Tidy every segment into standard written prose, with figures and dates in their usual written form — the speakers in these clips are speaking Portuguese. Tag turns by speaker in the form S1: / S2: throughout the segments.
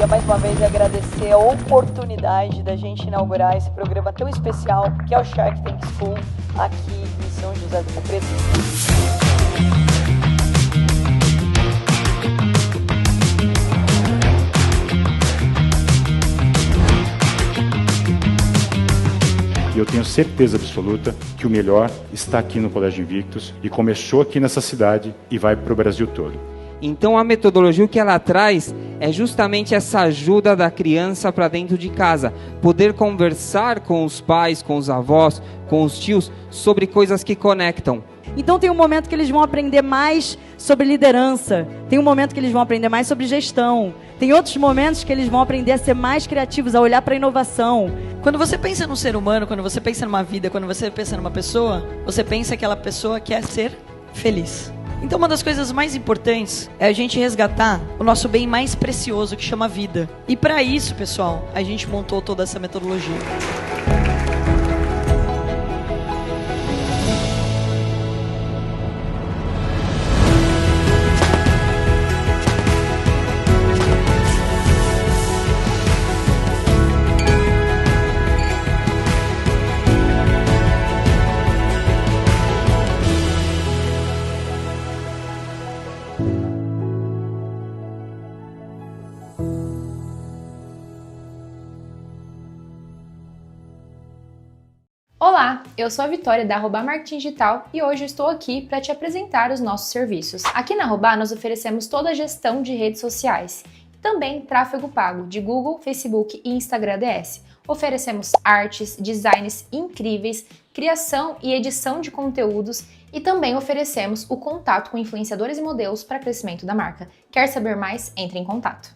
S1: queria mais uma vez agradecer a oportunidade da gente inaugurar esse programa tão especial que é o Shark Tank School aqui em São José do Rio Preto.
S2: E eu tenho certeza absoluta que o melhor está aqui no Colégio Invictus e começou aqui nessa cidade e vai para o Brasil todo.
S3: Então a metodologia que ela traz é justamente essa ajuda da criança para dentro de casa. Poder conversar com os pais, com os avós, com os tios sobre coisas que conectam.
S4: Então tem um momento que eles vão aprender mais sobre liderança, tem um momento que eles vão aprender mais sobre gestão, tem outros momentos que eles vão aprender a ser mais criativos, a olhar para a inovação.
S1: Quando você pensa num ser humano, quando você pensa numa vida, quando você pensa numa pessoa, você pensa que aquela pessoa quer ser feliz. Então uma das coisas mais importantes é a gente resgatar o nosso bem mais precioso, que chama vida. E para isso, pessoal, a gente montou toda essa metodologia.
S5: Olá, eu sou a Vitória da Arroba Marketing Digital e hoje eu estou aqui para te apresentar os nossos serviços. Aqui na Arroba nós oferecemos toda a gestão de redes sociais, também tráfego pago de Google, Facebook e Instagram DS. Oferecemos artes, designs incríveis, criação e edição de conteúdos e também oferecemos o contato com influenciadores e modelos para crescimento da marca. Quer saber mais? Entre em contato.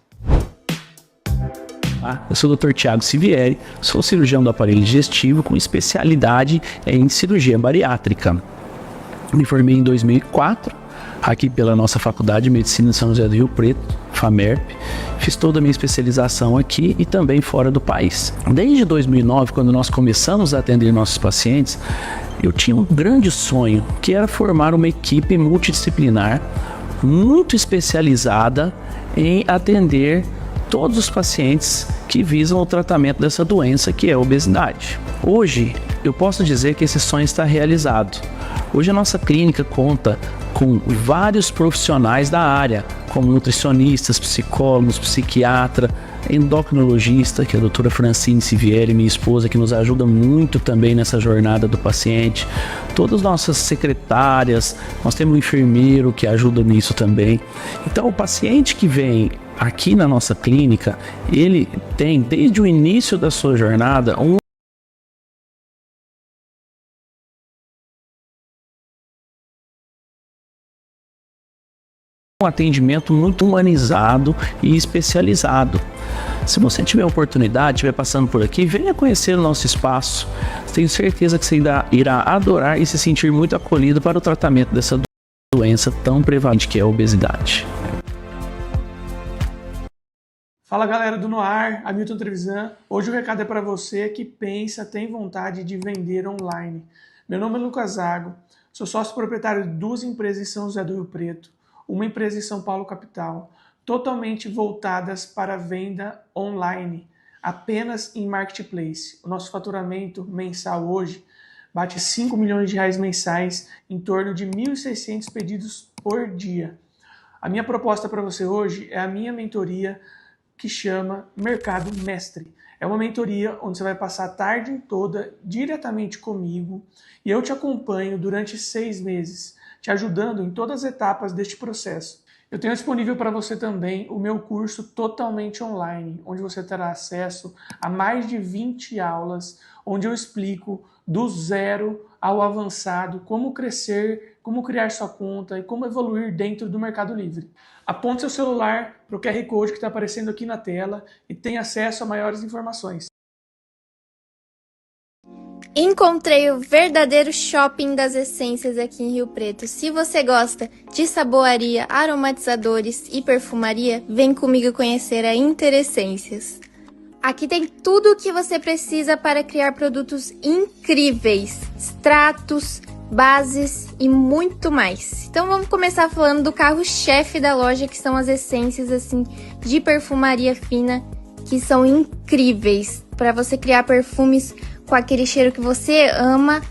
S6: Eu sou o Dr. Thiago Sivieri, sou cirurgião do aparelho digestivo com especialidade em cirurgia bariátrica. Me formei em 2004, aqui pela nossa Faculdade de Medicina de São José do Rio Preto, FAMERP. Fiz toda a minha especialização aqui e também fora do país. Desde 2009, quando nós começamos a atender nossos pacientes, eu tinha um grande sonho, que era formar uma equipe multidisciplinar muito especializada em atender todos os pacientes que visam o tratamento dessa doença que é a obesidade. Hoje, eu posso dizer que esse sonho está realizado. Hoje a nossa clínica conta com vários profissionais da área, como nutricionistas, psicólogos, psiquiatra, endocrinologista, que é a doutora Francine Sivieri, minha esposa, que nos ajuda muito também nessa jornada do paciente. Todas as nossas secretárias, nós temos um enfermeiro que ajuda nisso também. Então o paciente que vem aqui na nossa clínica, ele tem desde o início da sua jornada um atendimento muito humanizado e especializado. Se você tiver oportunidade, estiver passando por aqui, venha conhecer o nosso espaço. Tenho certeza que você irá adorar e se sentir muito acolhido para o tratamento dessa doença tão prevalente que é a obesidade.
S7: Fala galera do Noar, Hamilton Trevisan. Hoje o recado é para você que pensa, tem vontade de vender online. Meu nome é Lucas Zago, sou sócio proprietário de duas empresas em São José do Rio Preto, uma empresa em São Paulo capital, totalmente voltadas para venda online, apenas em marketplace. O nosso faturamento mensal hoje bate 5 milhões de reais mensais, em torno de 1.600 pedidos por dia. A minha proposta para você hoje é a minha mentoria que chama Mercado Mestre. É uma mentoria onde você vai passar a tarde toda diretamente comigo e eu te acompanho durante 6 meses, te ajudando em todas as etapas deste processo. Eu tenho disponível para você também o meu curso totalmente online, onde você terá acesso a mais de 20 aulas, onde eu explico do zero ao avançado como crescer, como criar sua conta e como evoluir dentro do Mercado Livre. Aponte seu celular para o QR Code que está aparecendo aqui na tela e tenha acesso a maiores informações.
S8: Encontrei o verdadeiro shopping das essências aqui em Rio Preto. Se você gosta de saboaria, aromatizadores e perfumaria, vem comigo conhecer a Interessências. Aqui tem tudo o que você precisa para criar produtos incríveis, extratos, bases e muito mais. Então vamos começar falando do carro-chefe da loja, que são as essências assim de perfumaria fina, que são incríveis para você criar perfumes com aquele cheiro que você ama,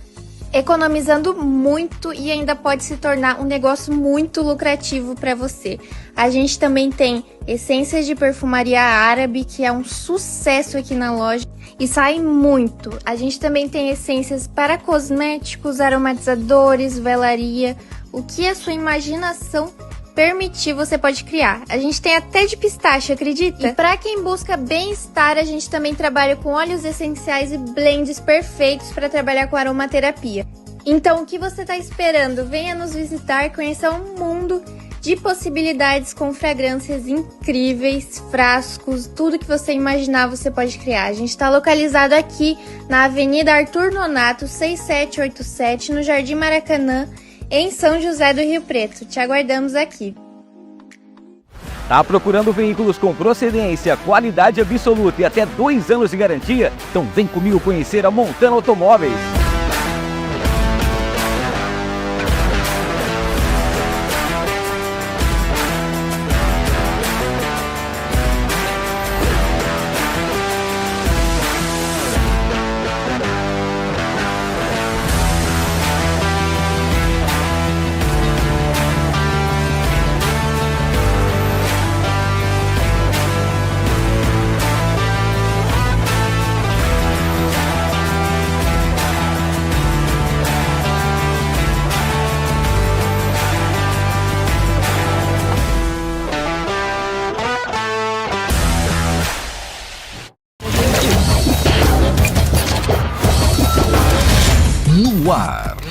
S8: economizando muito e ainda pode se tornar um negócio muito lucrativo para você. A gente também tem essências de perfumaria árabe, que é um sucesso aqui na loja e sai muito. A gente também tem essências para cosméticos, aromatizadores, velaria, o que a sua imaginação permitir, você pode criar. A gente tem até de pistache, acredita? E para quem busca bem-estar, a gente também trabalha com óleos essenciais e blends perfeitos para trabalhar com aromaterapia. Então, o que você está esperando? Venha nos visitar, conhecer um mundo de possibilidades com fragrâncias incríveis, frascos, tudo que você imaginar você pode criar. A gente está localizado aqui na Avenida Arthur Nonato, 6787, no Jardim Maracanã, em São José do Rio Preto. Te aguardamos aqui.
S9: Tá procurando veículos com procedência, qualidade absoluta e até 2 anos de garantia? Então vem comigo conhecer a Montana Automóveis.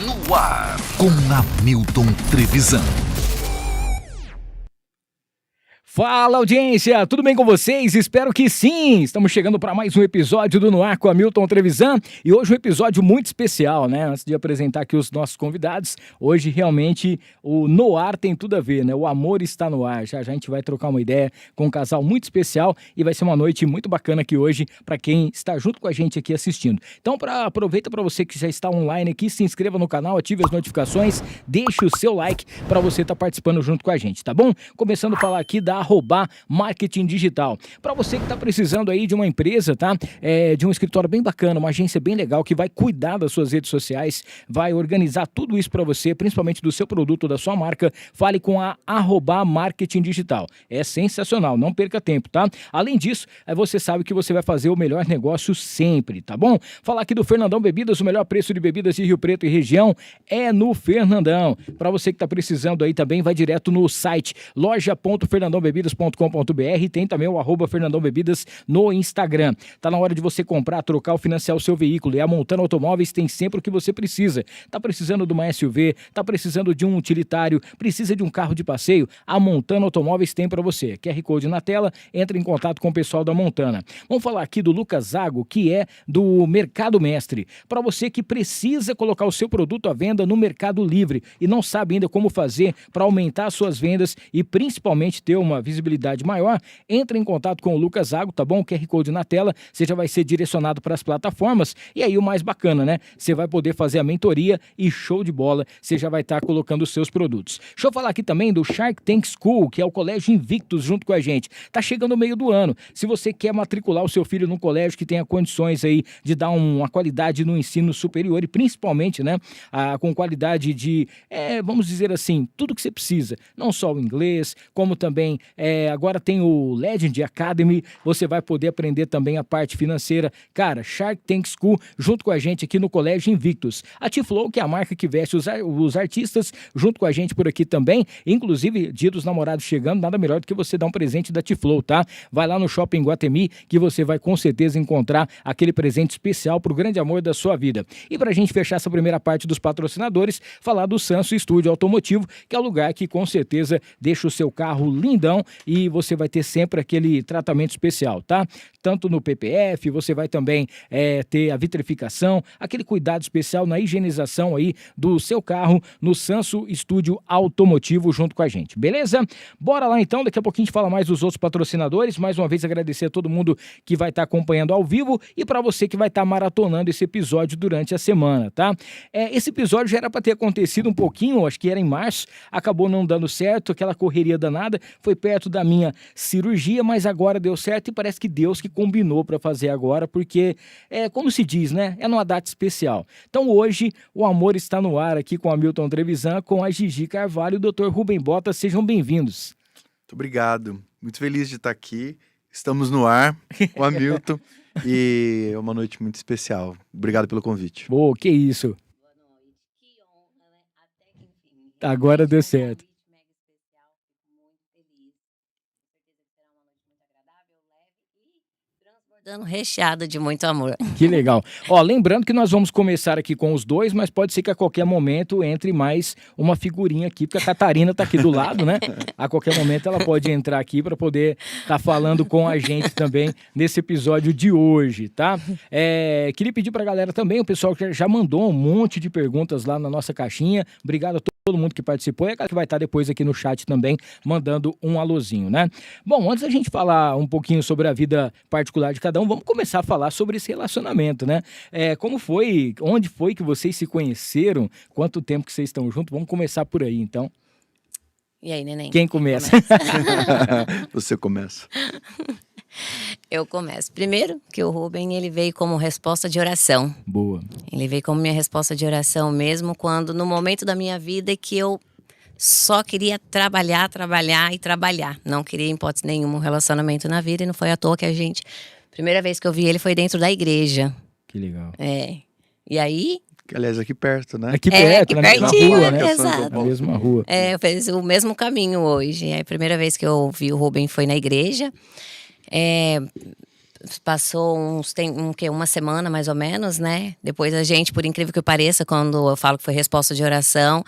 S10: No ar, com Hamilton Trevisan.
S11: Fala, audiência, tudo bem com vocês? Espero que sim! Estamos chegando para mais um episódio do No Ar com Hamilton Trevisan e hoje um episódio muito especial, né? Antes de apresentar aqui os nossos convidados, hoje realmente o No Ar tem tudo a ver, né? O amor está no ar. Já a gente vai trocar uma ideia com um casal muito especial e vai ser uma noite muito bacana aqui hoje para quem está junto com a gente aqui assistindo. Então, aproveita para você que já está online aqui, se inscreva no canal, ative as notificações, deixe o seu like para você estar participando junto com a gente, tá bom? Começando a falar aqui da Marketing Digital. Para você que está precisando aí de uma empresa, tá? De um escritório bem bacana, uma agência bem legal que vai cuidar das suas redes sociais, vai organizar tudo isso para você, principalmente do seu produto, da sua marca, fale com a Marketing Digital. É sensacional, não perca tempo, tá? Além disso, você sabe que você vai fazer o melhor negócio sempre, tá bom? Falar aqui do Fernandão Bebidas, o melhor preço de bebidas de Rio Preto e região é no Fernandão. Para você que está precisando aí também, vai direto no site loja.fernandãobebidas.com.br, tem também o @Fernandão Bebidas no Instagram. Tá na hora de você comprar, trocar ou financiar o seu veículo, e a Montana Automóveis tem sempre o que você precisa. Tá precisando de uma SUV, tá precisando de um utilitário, precisa de um carro de passeio? A Montana Automóveis tem para você. QR Code na tela, entre em contato com o pessoal da Montana. Vamos falar aqui do Lucas Zago, que é do Mercado Mestre. Para você que precisa colocar o seu produto à venda no Mercado Livre e não sabe ainda como fazer para aumentar suas vendas e principalmente ter uma visibilidade maior, entre em contato com o Lucas Zago, tá bom? O QR Code na tela, você já vai ser direcionado para as plataformas e aí o mais bacana, né? Você vai poder fazer a mentoria e show de bola, você já vai estar colocando os seus produtos. Deixa eu falar aqui também do Shark Tank School, que é o Colégio Invictus junto com a gente. Tá chegando o meio do ano. Se você quer matricular o seu filho num colégio que tenha condições aí de dar uma qualidade no ensino superior e principalmente, né, com qualidade de, vamos dizer assim, tudo que você precisa. Não só o inglês, como também agora tem o Legend Academy, você vai poder aprender também a parte financeira. Cara, Shark Tank School junto com a gente aqui no Colégio Invictus. A T-Flow, que é a marca que veste os artistas, junto com a gente por aqui também. Inclusive, Dia dos Namorados chegando, nada melhor do que você dar um presente da T-Flow, tá? Vai lá no Shopping Guatemi que você vai com certeza encontrar aquele presente especial pro grande amor da sua vida. E pra gente fechar essa primeira parte dos patrocinadores, falar do Sanso Estúdio Automotivo, que é o lugar que com certeza deixa o seu carro lindão hidratação e você vai ter sempre aquele tratamento especial, tá? Tanto no PPF, você vai também ter a vitrificação, aquele cuidado especial na higienização aí do seu carro no Sanso Estúdio Automotivo junto com a gente, beleza? Bora lá então, daqui a pouquinho a gente fala mais dos outros patrocinadores. Mais uma vez agradecer a todo mundo que vai estar acompanhando ao vivo e para você que vai estar maratonando esse episódio durante a semana, tá? Esse episódio já era para ter acontecido um pouquinho, acho que era em março, acabou não dando certo, aquela correria danada, foi perto da minha cirurgia, mas agora deu certo e parece que Deus que combinou para fazer agora, porque como se diz, né? É numa data especial. Então hoje o amor está no ar aqui com a Hamilton Trevisan, com a Gigi Carvalho e o Dr. Rubem Bota. Sejam bem-vindos.
S12: Muito obrigado. Muito feliz de estar aqui. Estamos no ar com a Hamilton e é uma noite muito especial. Obrigado pelo convite.
S11: Boa, que isso. Agora deu certo.
S13: Recheado de muito amor.
S11: Que legal. Ó, lembrando que nós vamos começar aqui com os dois, mas pode ser que a qualquer momento entre mais uma figurinha aqui, porque a Catarina tá aqui do lado, né? A qualquer momento ela pode entrar aqui para poder estar falando com a gente também nesse episódio de hoje, tá? Queria pedir pra galera também, o pessoal que já mandou um monte de perguntas lá na nossa caixinha. Obrigado a todo mundo que participou e a galera que vai estar depois aqui no chat também mandando um alôzinho, né? Bom, antes da gente falar um pouquinho sobre a vida particular de cada um, vamos começar a falar sobre esse relacionamento, né? Como foi, onde foi que vocês se conheceram? Quanto tempo que vocês estão juntos? Vamos começar por aí, então.
S13: E aí, neném?
S11: Quem começa?
S12: Você começa.
S13: Eu começo. Primeiro, que o Rubem, ele veio como resposta de oração.
S11: Boa.
S13: Ele veio como minha resposta de oração mesmo, quando no momento da minha vida que eu só queria trabalhar e trabalhar. Não queria, em hipótese nenhuma, um relacionamento na vida. E não foi à toa que primeira vez que eu vi ele foi dentro da igreja.
S11: Que legal.
S13: E aí...
S12: Aliás, aqui perto, né?
S11: Aqui perto,
S13: aqui
S11: na mesma rua, né?
S13: Exato.
S11: Na mesma rua.
S13: Eu fiz o mesmo caminho hoje. A primeira vez que eu vi o Rubem foi na igreja. Passou uma semana mais ou menos, né? Depois a gente, por incrível que pareça, quando eu falo que foi resposta de oração,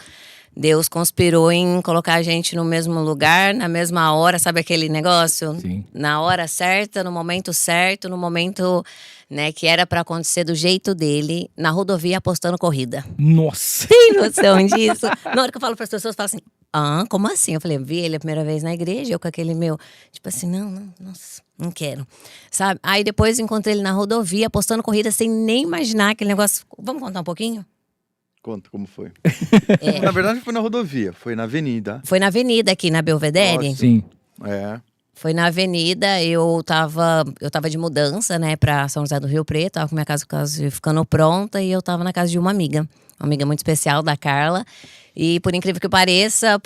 S13: Deus conspirou em colocar a gente no mesmo lugar, na mesma hora, sabe aquele negócio?
S11: Sim.
S13: Na hora certa, no momento certo, no momento, né, que era pra acontecer do jeito dele, na rodovia apostando corrida.
S11: Nossa!
S13: Tem noção disso? Na hora que eu falo pras pessoas, falam assim, como assim? Eu falei, vi ele a primeira vez na igreja, eu com aquele meu, tipo assim, nossa, não quero, sabe? Aí depois encontrei ele na rodovia apostando corrida sem nem imaginar aquele negócio. Vamos contar um pouquinho?
S12: Conta como foi. Na verdade, foi na rodovia, foi na avenida.
S13: Foi na avenida aqui, na Belvedere?
S11: Sim.
S13: Foi na avenida, eu tava de mudança, né, pra São José do Rio Preto, tava com minha casa ficando pronta e eu tava na casa de uma amiga muito especial, da Carla. E por incrível que pareça,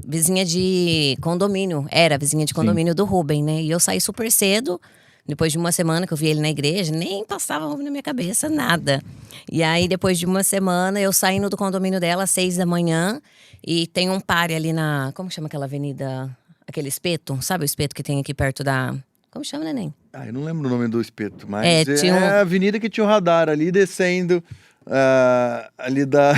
S13: vizinha de condomínio, era vizinha de condomínio do Rubem, né? E eu saí super cedo. Depois de uma semana que eu vi ele na igreja, nem passava na minha cabeça, nada. E aí, depois de uma semana, eu saindo do condomínio dela às 6 da manhã. E tem um pare ali na... Como chama aquela avenida? Aquele espeto? Sabe o espeto que tem aqui perto da... Como chama, neném?
S12: Eu não lembro o nome do espeto, mas
S13: tinha
S12: a avenida que tinha um radar ali descendo... ali da...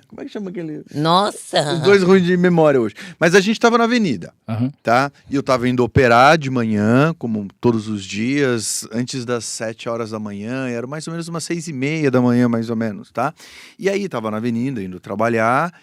S12: Como é que chama aquele...
S13: Nossa!
S12: Os dois ruins de memória hoje. Mas a gente tava na avenida, tá? E eu tava indo operar de manhã, como todos os dias, antes das 7 horas da manhã. Era mais ou menos umas 6:30 da manhã, mais ou menos, tá? E aí tava na avenida, indo trabalhar.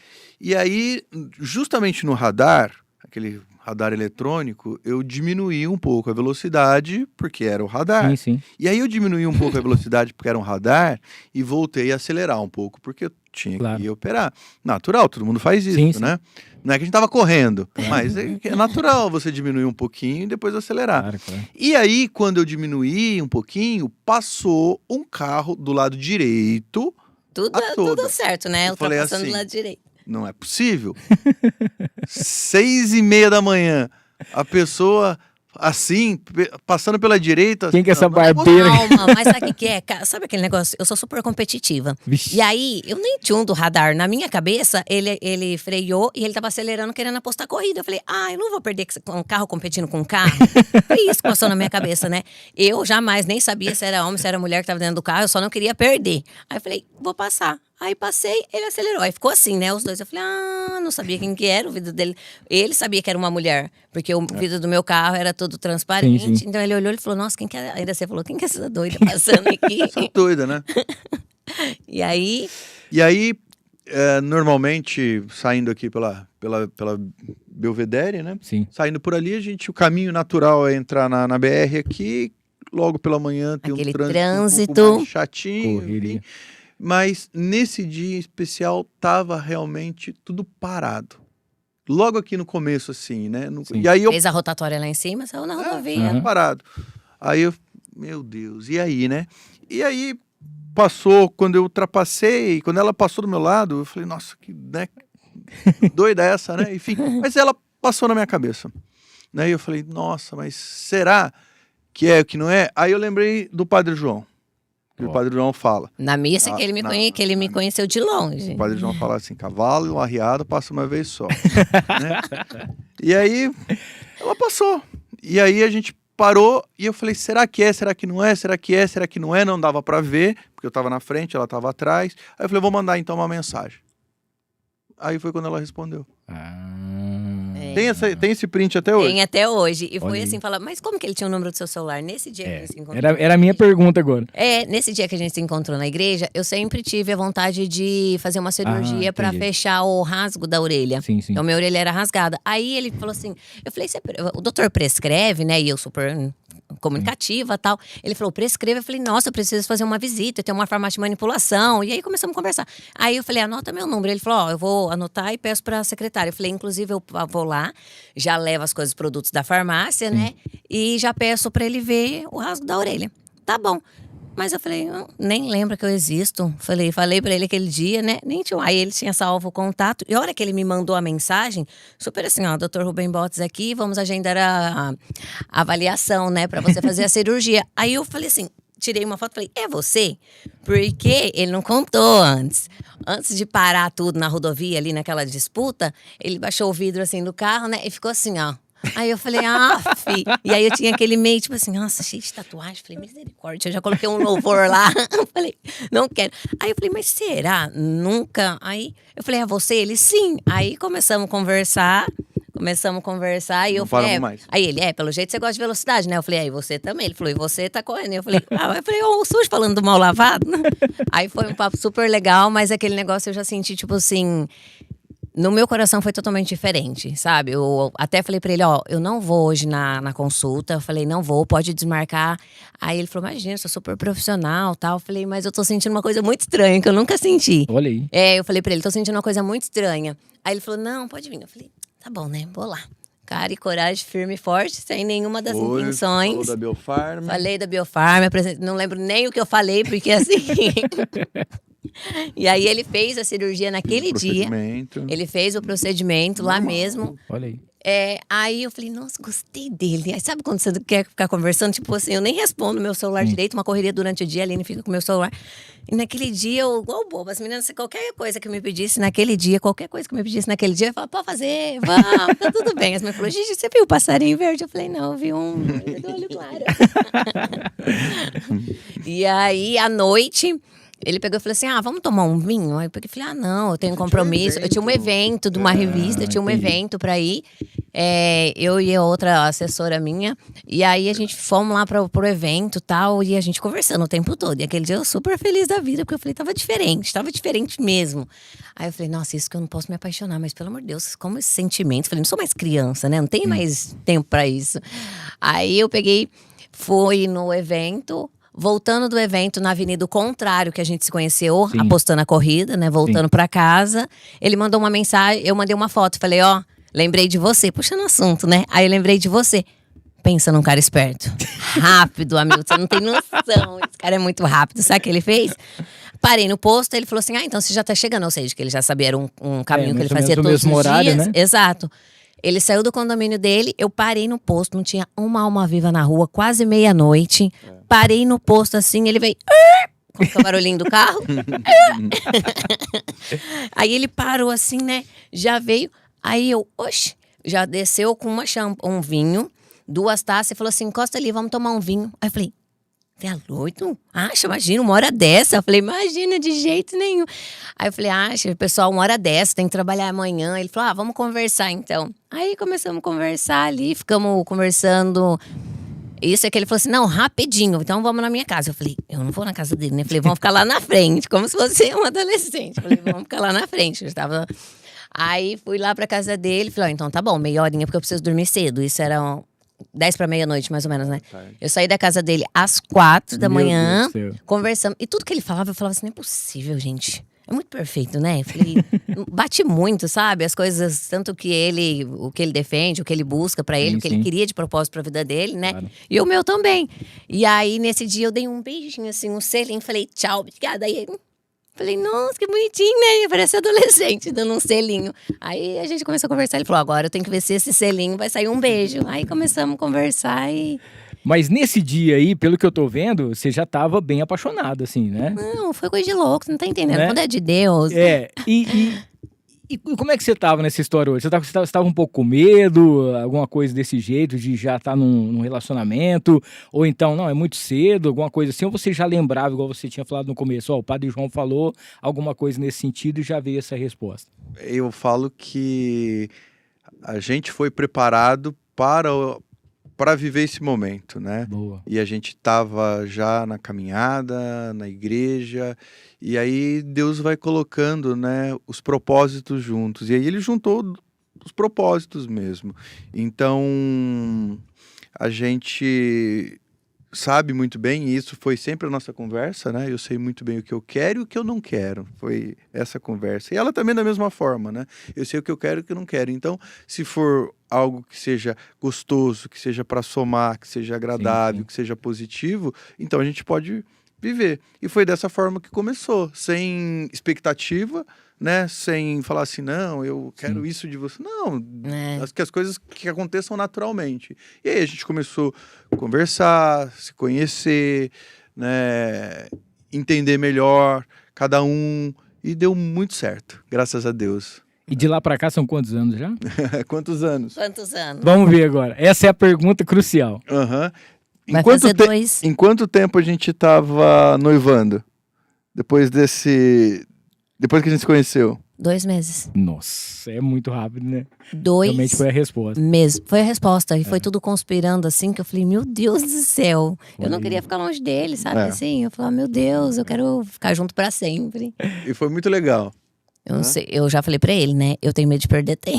S12: E aí, justamente no radar, aquele radar eletrônico, eu diminuí um pouco a velocidade, porque era o radar.
S11: Sim, sim.
S12: E aí eu diminuí um pouco a velocidade, porque era um radar, e voltei a acelerar um pouco, porque eu tinha que operar. Natural, todo mundo faz isso, né? Não é que a gente tava correndo, mas é natural você diminuir um pouquinho e depois acelerar.
S11: Claro.
S12: E aí, quando eu diminuí um pouquinho, passou um carro do lado direito.
S13: Tudo certo, né?
S12: Eu falei
S13: ultrapassando
S12: assim,
S13: do lado direito.
S12: Não é possível. 6:30 da manhã, a pessoa assim, passando pela direita.
S11: Quem que é essa barbeira?
S13: Calma, mas sabe o que é? Sabe aquele negócio? Eu sou super competitiva.
S11: Vixe.
S13: E aí, eu nem tinha um do radar. Na minha cabeça, ele freou e ele tava acelerando, querendo apostar corrida. Eu falei, eu não vou perder um carro competindo com um carro. Foi isso que passou na minha cabeça, né? Eu jamais nem sabia se era homem, se era mulher que tava dentro do carro. Eu só não queria perder. Aí eu falei, vou passar. Aí passei, ele acelerou. Aí ficou assim, né? Os dois. Eu falei, não sabia quem que era o vidro dele. Ele sabia que era uma mulher, porque o vidro do meu carro era todo transparente.
S11: Sim.
S13: Então ele olhou e falou, nossa, quem que é? Ainda você falou, quem que é essa doida passando aqui?
S12: Essa doida, né?
S13: E aí,
S12: normalmente, saindo aqui pela Belvedere, né?
S11: Sim.
S12: Saindo por ali, o caminho natural é entrar na BR aqui, logo pela manhã tem
S13: aquele
S12: um trânsito
S13: trânsito.
S12: um pouco mais chatinho.
S11: Correria.
S12: enfim. Mas nesse dia em especial tava realmente tudo parado. Logo aqui no começo, assim, né? E aí
S13: fez a rotatória lá em cima, saiu na rodovia.
S12: Parado. Aí meu Deus, e aí, né? E aí passou, quando eu ultrapassei, quando ela passou do meu lado, eu falei, nossa, que né, doida essa, né? Enfim, mas ela passou na minha cabeça. Né? E eu falei, nossa, mas será que é o que não é? Aí eu lembrei do Padre João. Que o Padre João fala.
S13: Na missa que ele me conheceu de longe.
S12: O Padre João fala assim, cavalo arriado passa uma vez só. Né? E aí, ela passou. E aí a gente parou e eu falei, será que é? Será que não é? Será que é? Será que não é? Não dava pra ver, porque eu tava na frente, ela tava atrás. Aí eu falei, vou mandar então uma mensagem. Aí foi quando ela respondeu. Tem esse print até hoje?
S13: Tem até hoje. E foi
S11: Olha
S13: assim,
S11: aí.
S13: falar, mas como que ele tinha o número do seu celular? Nesse dia que a gente se encontrou.
S11: Era a minha pergunta agora.
S13: Nesse dia que a gente se encontrou na igreja, eu sempre tive a vontade de fazer uma cirurgia pra
S11: entendi.
S13: fechar o rasgo da orelha.
S11: Sim.
S13: Então, minha orelha era rasgada. Aí ele falou assim, eu falei, o doutor prescreve, né? E eu super comunicativa e tal. Ele falou, prescreve. Eu falei, nossa, eu preciso fazer uma visita, eu tenho uma farmácia de manipulação. E aí começamos a conversar. Aí eu falei, anota meu número. Ele falou, eu vou anotar e peço pra secretária. Eu falei, inclusive, eu vou lá, já levo as coisas, produtos da farmácia, né? E já peço pra ele ver o rasgo da orelha. Tá bom. Mas eu falei, nem lembra que eu existo. Falei pra ele aquele dia, né? Nem tinha. Aí ele tinha salvo o contato. E a hora que ele me mandou a mensagem, super assim, ó, Dr. Rubem Botes aqui, vamos agendar a avaliação, né? Pra você fazer a cirurgia. Aí eu falei assim, tirei uma foto e falei, é você? Porque ele não contou antes. Antes de parar tudo na rodovia ali, naquela disputa, ele baixou o vidro assim do carro, né? E ficou assim, ó. Aí eu falei, fi. E aí eu tinha aquele meio, tipo assim, nossa, cheio de tatuagem. Falei, misericórdia, eu já coloquei um louvor lá. Falei, não quero. Aí eu falei, mas será? Nunca. Aí eu falei, é você? Ele, sim. Aí começamos a conversar. E eu falei, aí ele, pelo jeito você gosta de velocidade, né? Eu falei, aí você também. Ele falou, e você tá correndo? Eu falei, o sujo falando do mal lavado. Aí foi um papo super legal, mas aquele negócio eu já senti, tipo assim, no meu coração foi totalmente diferente, sabe? Eu até falei pra ele, eu não vou hoje na consulta. Eu falei, não vou, pode desmarcar. Aí ele falou, imagina, eu sou super profissional, tal. Eu falei, mas eu tô sentindo uma coisa muito estranha, que eu nunca senti.
S11: Olha aí.
S13: Eu falei pra ele, tô sentindo uma coisa muito estranha. Aí ele falou, não, pode vir. Eu falei, tá bom, né? Vou lá. Cara e coragem, firme e forte, sem nenhuma das intenções.
S12: Falou da Biofarm.
S13: Falei da Biofarm, não lembro nem o que eu falei, porque assim... E aí ele fez a cirurgia naquele dia. Ele fez o procedimento lá mesmo.
S11: Olha aí.
S13: Aí eu falei, nossa, gostei dele. Aí sabe quando você quer ficar conversando? Tipo assim, eu nem respondo meu celular direito, uma correria durante o dia, a Aline fica com o meu celular. E naquele dia, eu, igual boba, as meninas, qualquer coisa que me pedisse naquele dia, eu falava, pode fazer, vamos, tá tudo bem. As meninas falaram, Gigi, você viu o passarinho verde? Eu falei, não, eu vi um do olho claro. E aí, à noite... Ele pegou e falou assim, vamos tomar um vinho? Aí eu peguei e falei, não, eu tenho um compromisso. Eu tinha um evento de uma revista, eu tinha um evento pra ir. Eu e a outra assessora minha. E aí a gente fomos lá pro evento e tal, e a gente conversando o tempo todo. E aquele dia eu super feliz da vida, porque eu falei, tava diferente mesmo. Aí eu falei, nossa, isso que eu não posso me apaixonar, mas pelo amor de Deus, como esse sentimento. Eu falei, não sou mais criança, né? Não tenho mais tempo pra isso. Aí eu peguei, fui no evento... Voltando do evento na avenida contrário que a gente se conheceu, apostando a corrida, né? Voltando pra casa. Ele mandou uma mensagem, eu mandei uma foto. Falei, lembrei de você. Puxando assunto, né? Aí eu lembrei de você. Pensa num cara esperto. Rápido, amigo. Você não tem noção. Esse cara é muito rápido. Sabe o que ele fez? Parei no posto, ele falou assim, então você já tá chegando. Ou seja, que ele já sabia, era um caminho que ele fazia todos os
S11: horário,
S13: dias.
S11: Né?
S13: Exato. Ele saiu do condomínio dele, eu parei no posto, não tinha uma alma viva na rua, quase meia-noite. Parei no posto assim, ele veio... Com o barulhinho do carro. Aí ele parou assim, né? Já veio. Aí eu, já desceu com um vinho, 2 taças e falou assim, encosta ali, vamos tomar um vinho. Aí eu falei, Falei, doido? Acha, imagina, 1h10. Eu falei, imagina, de jeito nenhum. Aí eu falei, acha, pessoal, 1h10, tem que trabalhar amanhã. Ele falou, vamos conversar então. Aí começamos a conversar ali, ficamos conversando. Isso é que ele falou assim, não, rapidinho, então vamos na minha casa. Eu falei, eu não vou na casa dele, né? Eu falei, vamos ficar lá na frente, como se fosse um adolescente. Eu falei, vamos ficar lá na frente. Eu estava... Aí fui lá pra casa dele, falei, então tá bom, meia horinha, porque eu preciso dormir cedo. Isso era 10 para meia-noite, mais ou menos, né? Eu saí da casa dele às 4 da manhã, conversamos. E tudo que ele falava, eu falava assim, não é possível, gente. É muito perfeito, né? Eu falei, bate muito, sabe? As coisas, tanto que ele, o que ele defende, o que ele busca pra ele, o que ele queria de propósito pra vida dele, né? Claro. E o meu também. E aí, nesse dia, eu dei um beijinho, assim, um selinho, falei, tchau, obrigada. Aí ele... Falei, nossa, que bonitinho, né? Parece adolescente, dando um selinho. Aí a gente começou a conversar, ele falou, agora eu tenho que ver se esse selinho vai sair um beijo. Aí começamos a conversar e...
S11: Mas nesse dia aí, pelo que eu tô vendo, você já tava bem apaixonado, assim, né?
S13: Não, foi coisa de louco, você não tá entendendo. Né? Quando é de Deus...
S11: E como é que você tava nessa história hoje? Você tava um pouco com medo, alguma coisa desse jeito, de já estar num relacionamento? Ou então, não, é muito cedo, alguma coisa assim? Ou você já lembrava, igual você tinha falado no começo, o Padre João falou alguma coisa nesse sentido e já veio essa resposta?
S12: Eu falo que a gente foi preparado para viver esse momento, né?
S11: Boa.
S12: E a gente estava já na caminhada, na igreja, e aí Deus vai colocando, né, os propósitos juntos. E aí ele juntou os propósitos mesmo. Então, a gente sabe muito bem, e isso foi sempre a nossa conversa, né? Eu sei muito bem o que eu quero e o que eu não quero. Foi essa conversa. E ela também da mesma forma, né? Eu sei o que eu quero e o que eu não quero. Então, se for algo que seja gostoso, que seja para somar, que seja agradável, que seja positivo, então a gente pode viver. E foi dessa forma que começou, sem expectativa, né? Sem falar assim, não, eu quero isso de você. Não, que as coisas que aconteçam naturalmente. E aí a gente começou a conversar, se conhecer, né? Entender melhor cada um, e deu muito certo, graças a Deus.
S11: E de lá pra cá são quantos anos já?
S12: Quantos anos?
S13: Quantos anos?
S11: Vamos ver agora. Essa é a pergunta crucial.
S12: Em quanto tempo a gente tava noivando? Depois que a gente se conheceu?
S13: 2 meses.
S11: Nossa, é muito rápido, né?
S13: 2
S11: Realmente foi a resposta.
S13: meses. Foi a resposta. E foi tudo conspirando assim, que eu falei, meu Deus do céu. Eu não queria ficar longe dele, sabe? Assim, eu falava, meu Deus, eu quero ficar junto pra sempre.
S12: E foi muito legal.
S13: Eu não sei, eu já falei pra ele, né? Eu tenho medo de perder tempo.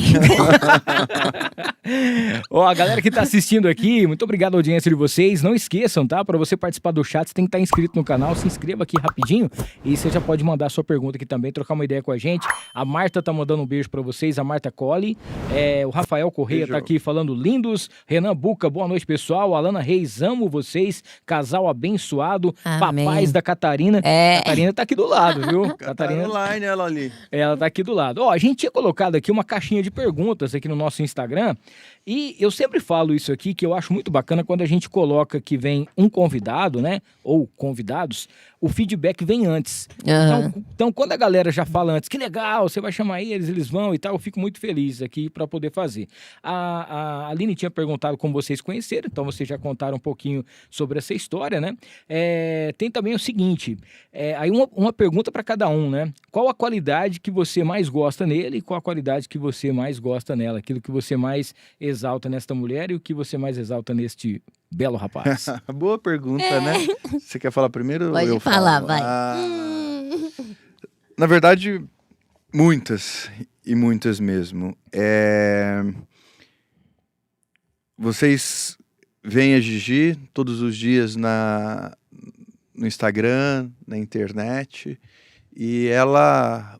S11: Ó, a galera que tá assistindo aqui, muito obrigado à audiência de vocês. Não esqueçam, tá? Pra você participar do chat, você tem que estar inscrito no canal. Se inscreva aqui rapidinho e você já pode mandar sua pergunta aqui também, trocar uma ideia com a gente. A Marta tá mandando um beijo pra vocês, a Marta Colli. O Rafael Correia tá aqui falando lindos. Renan Buca, boa noite, pessoal. Alana Reis, amo vocês. Casal abençoado.
S13: Amém.
S11: Papais da Catarina. Catarina tá aqui do lado, viu?
S12: Catarina online, ela ali.
S11: Ela tá aqui do lado. Ó, a gente tinha colocado aqui uma caixinha de perguntas aqui no nosso Instagram e eu sempre falo isso aqui, que eu acho muito bacana quando a gente coloca que vem um convidado, né, ou convidados, o feedback vem antes. Então, quando a galera já fala antes, que legal, você vai chamar eles vão e tal, eu fico muito feliz aqui para poder fazer. A Aline tinha perguntado como vocês conheceram, então vocês já contaram um pouquinho sobre essa história, né? Tem também o seguinte, aí uma pergunta para cada um, né? Qual a qualidade que você mais gosta nele e qual a qualidade que você mais gosta nela? Aquilo que você mais exalta nesta mulher e o que você mais exalta neste belo rapaz?
S12: Boa pergunta, né? Você quer falar primeiro?
S13: Pode
S12: ou eu
S13: falar,
S12: falo?
S13: vai.
S12: Na verdade, muitas e muitas mesmo. Vocês veem a Gigi todos os dias no Instagram, na internet, e ela,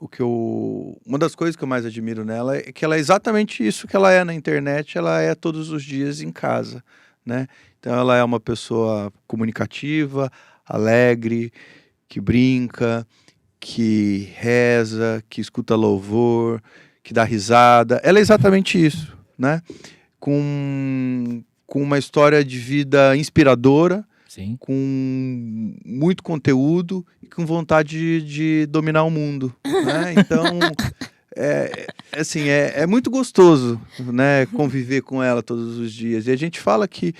S12: uma das coisas que eu mais admiro nela é que ela é exatamente isso que ela é na internet, ela é todos os dias em casa, né? Então ela é uma pessoa comunicativa, alegre, que brinca, que reza, que escuta louvor, que dá risada. Ela é exatamente isso, né? Com uma história de vida inspiradora,
S11: Sim.
S12: Com muito conteúdo e com vontade de dominar o mundo, né? Então, é muito gostoso, né, conviver com ela todos os dias. E a gente fala que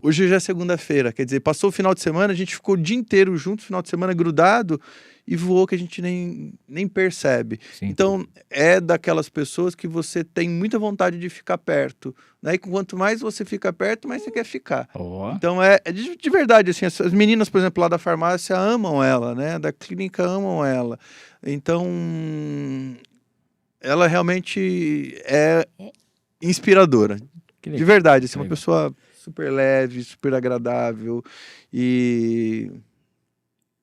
S12: hoje já é segunda-feira, quer dizer, passou o final de semana, a gente ficou o dia inteiro junto, final de semana grudado, e voou que a gente nem percebe.
S11: Sim.
S12: Então, é daquelas pessoas que você tem muita vontade de ficar perto, né? E quanto mais você fica perto, mais você quer ficar. Então, é de verdade, assim, as meninas, por exemplo, lá da farmácia amam ela, né? Da clínica amam ela. Então, ela realmente é inspiradora. De verdade, assim, uma pessoa super leve, super agradável e...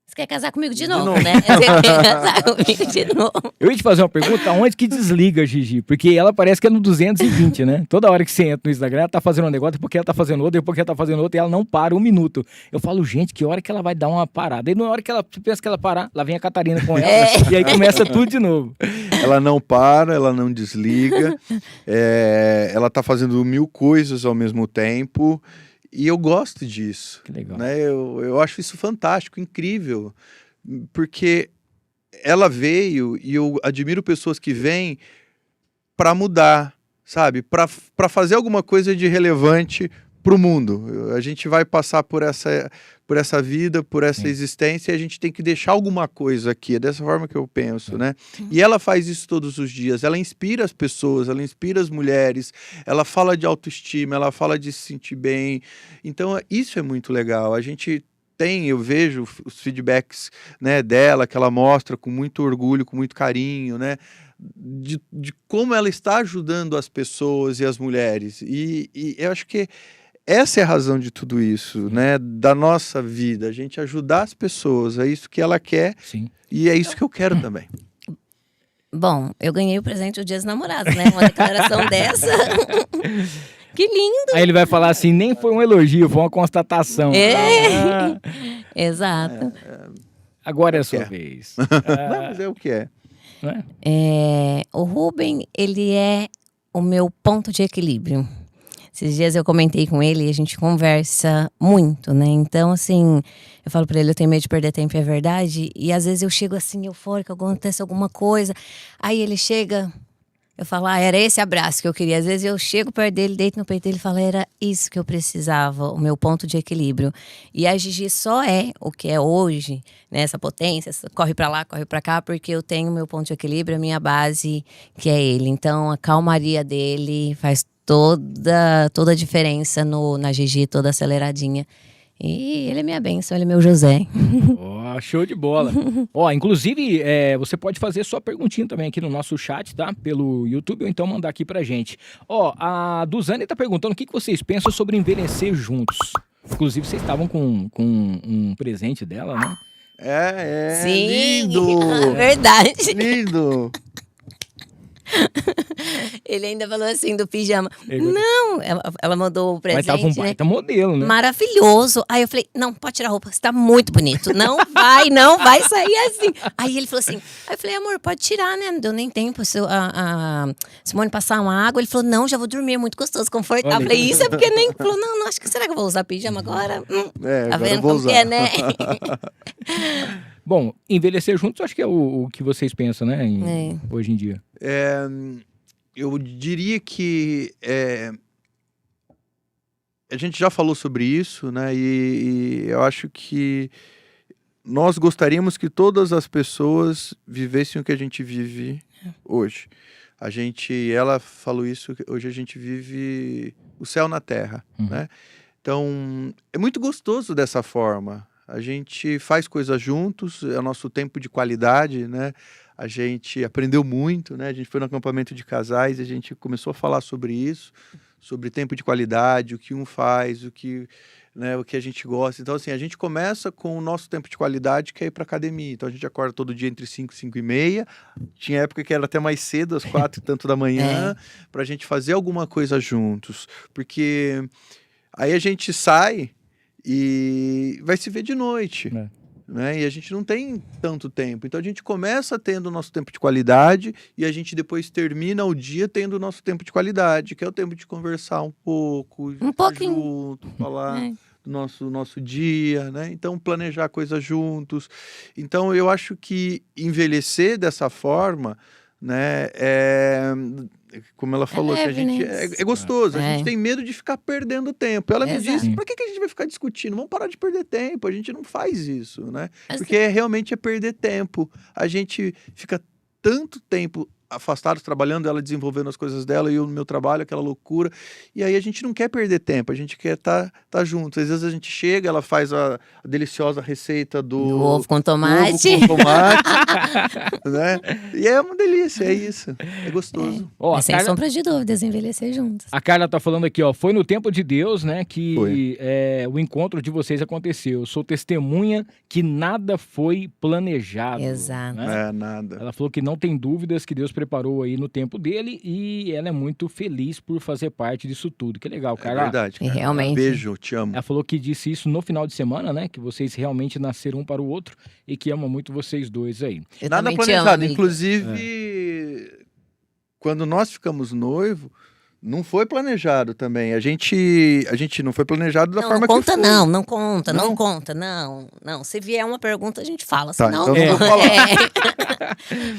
S13: Você quer casar comigo de novo, né? Você quer casar comigo de novo.
S11: Eu ia te fazer uma pergunta, onde que desliga, Gigi? Porque ela parece que é no 220, né? Toda hora que você entra no Instagram, ela tá fazendo um negócio, porque ela tá fazendo outro, porque ela tá fazendo outro, e ela não para um minuto. Eu falo, gente, que hora que ela vai dar uma parada? E na hora que ela pensa que ela parar, lá vem a Catarina com ela, e aí começa tudo de novo.
S12: Ela não para, ela não desliga, ela tá fazendo 1000 coisas ao mesmo tempo. E eu gosto disso.
S11: Que legal.
S12: Né? Eu acho isso fantástico, incrível. Porque ela veio, e eu admiro pessoas que vêm para mudar, sabe? Para fazer alguma coisa de relevante para o mundo. A gente vai passar por essa vida, por essa existência, e a gente tem que deixar alguma coisa aqui. É dessa forma que eu penso, né? E ela faz isso todos os dias. Ela inspira as pessoas, ela inspira as mulheres, ela fala de autoestima, ela fala de se sentir bem. Então, isso é muito legal. Eu vejo os feedbacks, né, dela, que ela mostra com muito orgulho, com muito carinho, né? De como ela está ajudando as pessoas e as mulheres. E eu acho que essa é a razão de tudo isso, né? Da nossa vida, a gente ajudar as pessoas, é isso que ela quer.
S11: Sim.
S12: E é isso que eu quero também.
S13: Bom, eu ganhei o presente do Dia dos Namorados, né? Uma declaração dessa. Que lindo!
S11: Aí ele vai falar assim, nem foi um elogio, foi uma constatação.
S13: Exato.
S11: Agora é a sua vez.
S12: Não, mas é o que é.
S13: O Rubem, ele é o meu ponto de equilíbrio. Esses dias eu comentei com ele e a gente conversa muito, né? Então, assim, eu falo pra ele, eu tenho medo de perder tempo, é verdade. E às vezes eu chego assim, eufórica, acontece alguma coisa. Aí ele chega, eu falo, era esse abraço que eu queria. Às vezes eu chego perto dele, deito no peito dele e falo, era isso que eu precisava, o meu ponto de equilíbrio. E a Gigi só é o que é hoje, né? Essa potência, corre pra lá, corre pra cá, porque eu tenho o meu ponto de equilíbrio, a minha base, que é ele. Então, a calmaria dele faz toda a diferença na Gigi, toda aceleradinha. E ele é minha bênção, ele é meu José.
S11: Show de bola. Inclusive, você pode fazer sua perguntinha também aqui no nosso chat, tá? Pelo YouTube, ou então mandar aqui pra gente. A Duzane tá perguntando o que vocês pensam sobre envelhecer juntos. Inclusive, vocês estavam com um presente dela, né?
S13: Sim,
S12: lindo!
S13: Verdade.
S12: Lindo!
S13: Ele ainda falou assim do pijama. Não, ela mandou o presente.
S11: Mas tava um baita modelo, né?
S13: Maravilhoso. Aí eu falei, não, pode tirar a roupa, você tá muito bonito. Não vai sair assim. Aí ele falou assim, aí eu falei, amor, pode tirar, né? Não deu nem tempo a Simone passar uma água. Ele falou, não, já vou dormir, muito gostoso, confortável. Eu falei, isso é porque nem... Falou, não, acho que será que eu vou usar pijama agora? Tá vendo como que é, né?
S11: Bom, envelhecer juntos acho que é o que vocês pensam, né? Hoje em dia.
S12: Eu diria que a gente já falou sobre isso, né? E eu acho que nós gostaríamos que todas as pessoas vivessem o que a gente vive hoje. Ela falou isso, hoje a gente vive o céu na terra, né? Então, é muito gostoso dessa forma. A gente faz coisas juntos, é o nosso tempo de qualidade, né? A gente aprendeu muito, né? A gente foi no acampamento de casais e a gente começou a falar sobre isso, sobre tempo de qualidade, o que um faz, o que a gente gosta. Então, assim, a gente começa com o nosso tempo de qualidade, que é ir para academia. Então, a gente acorda todo dia entre 5 e 5 e meia. Tinha época que era até mais cedo, às 4 e tanto da manhã, para a gente fazer alguma coisa juntos. Porque aí a gente sai e vai se ver de noite. Né? E a gente não tem tanto tempo. Então a gente começa tendo o nosso tempo de qualidade e a gente depois termina o dia tendo o nosso tempo de qualidade, que é o tempo de conversar um pouco, junto, falar do nosso dia, né? Então planejar coisas juntos. Então eu acho que envelhecer dessa forma né? Como ela falou, que a gente é gostoso, a gente tem medo de ficar perdendo tempo. Ela me disse, por que a gente vai ficar discutindo? Vamos parar de perder tempo, a gente não faz isso, né? Porque realmente é perder tempo. A gente fica tanto tempo afastados trabalhando, ela desenvolvendo as coisas dela e eu no meu trabalho, aquela loucura. E aí a gente não quer perder tempo, a gente quer tá junto. Às vezes a gente chega, ela faz a deliciosa receita do
S13: ovo com tomate.
S12: Né? E é uma delícia, é isso. É gostoso.
S13: Sem sombra de dúvidas, envelhecer juntos.
S11: A Carla tá falando aqui, ó, foi no tempo de Deus, né, que o encontro de vocês aconteceu. Eu sou testemunha que nada foi planejado.
S13: Exato.
S11: Né?
S12: Nada.
S11: Ela falou que não tem dúvidas que Deus preparou aí no tempo dele e ela é muito feliz por fazer parte disso tudo. Que legal, Carla.
S12: É verdade, cara.
S13: Realmente.
S12: Beijo, te amo.
S11: Ela falou que disse isso no final de semana, né? Que vocês realmente nasceram um para o outro e que ama muito vocês dois aí.
S12: Nada planejado. Inclusive, quando nós ficamos noivos, não foi planejado também. A gente não foi planejado da forma que foi.
S13: Não conta. Se vier uma pergunta, a gente fala.
S12: Tá,
S13: senão,
S12: então não vou falar.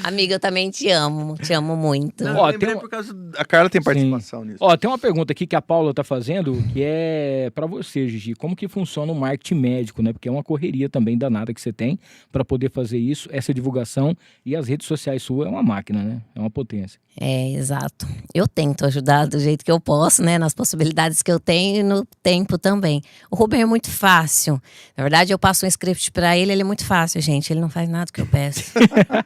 S13: Amiga, eu também te amo muito.
S12: Não, por causa a Carla tem participação nisso.
S11: Ó, tem uma pergunta aqui que a Paula tá fazendo, que é para você, Gigi. Como que funciona o marketing médico, né? Porque é uma correria também danada que você tem para poder fazer isso, essa divulgação, e as redes sociais suas é uma máquina, né? É uma potência.
S13: Exato. Eu tento ajudar do jeito que eu posso, né? Nas possibilidades que eu tenho e no tempo também. O Rubem é muito fácil. Na verdade, eu passo um script pra ele é muito fácil, gente. Ele não faz nada que eu peço.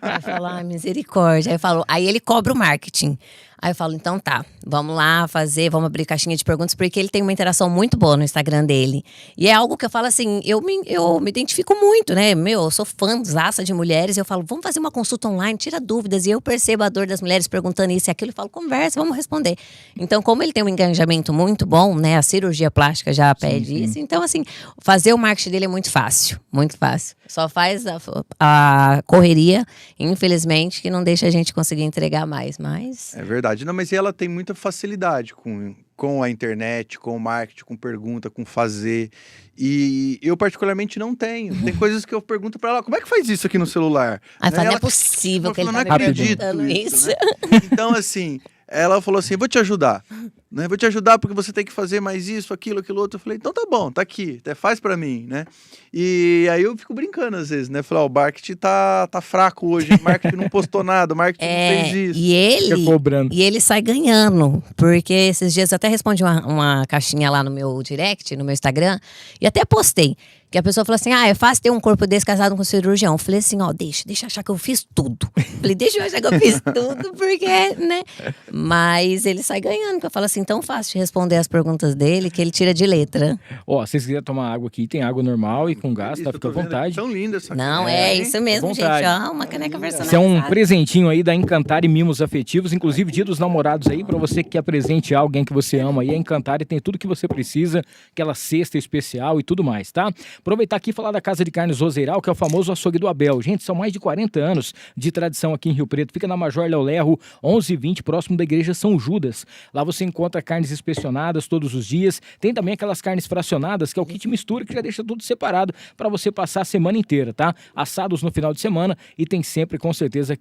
S13: Aí eu falo, misericórdia. Aí ele cobra o marketing. Aí eu falo, então tá, vamos lá vamos abrir caixinha de perguntas, porque ele tem uma interação muito boa no Instagram dele. E é algo que eu falo assim, eu me identifico muito, né? Eu sou fãzaça de mulheres, eu falo, vamos fazer uma consulta online, tira dúvidas. E eu percebo a dor das mulheres perguntando isso e aquilo, eu falo, conversa, vamos responder. Então, como ele tem um engajamento muito bom, né? A cirurgia plástica já pede isso. Então, assim, fazer o marketing dele é muito fácil, muito fácil. Só faz a correria, infelizmente, que não deixa a gente conseguir entregar mais, mas...
S12: É verdade. Não, mas ela tem muita facilidade com a internet, com o marketing, com pergunta, com fazer. E eu particularmente não tenho. Tem coisas que eu pergunto pra ela, como é que faz isso aqui no celular?
S13: Aí fala, não é possível que ele tá
S12: perguntando isso. Né? Então, assim, ela falou assim, vou te ajudar. Né? Vou te ajudar porque você tem que fazer mais isso, aquilo outro. Eu falei, então tá bom, tá aqui, faz pra mim, né? E aí eu fico brincando às vezes, né? Falei, o marketing tá fraco hoje, o marketing não postou nada, o marketing não fez isso.
S13: E ele sai ganhando, porque esses dias eu até respondi uma caixinha lá no meu direct, no meu Instagram, e até postei. Que a pessoa falou assim, é fácil ter um corpo desse casado com um cirurgião. Eu falei assim, deixa achar que eu fiz tudo. Falei, deixa eu achar que eu fiz tudo, porque, né? Mas ele sai ganhando, porque eu falo assim, tão fácil de responder as perguntas dele, que ele tira de letra.
S11: Ó, se vocês quiserem tomar água aqui, tem água normal e com gás, tá? Fica à vontade.
S12: Tão linda essa
S13: caneca. Não, isso mesmo, gente. Ó, uma caneca personalizada.
S11: Isso é um presentinho aí da Encantare Mimos Afetivos, inclusive Dia dos Namorados aí, pra você que quer presentear alguém que você ama aí. A Encantare tem tudo que você precisa, aquela cesta especial e tudo mais, tá? Aproveitar aqui e falar da Casa de Carnes Roseiral, que é o famoso açougue do Abel. Gente, são mais de 40 anos de tradição aqui em Rio Preto. Fica na Major Léo Lerro, 1120, próximo da Igreja São Judas. Lá você encontra carnes inspecionadas todos os dias. Tem também aquelas carnes fracionadas, que é o kit mistura, que já deixa tudo separado para você passar a semana inteira, tá? Assados no final de semana e tem sempre, com certeza,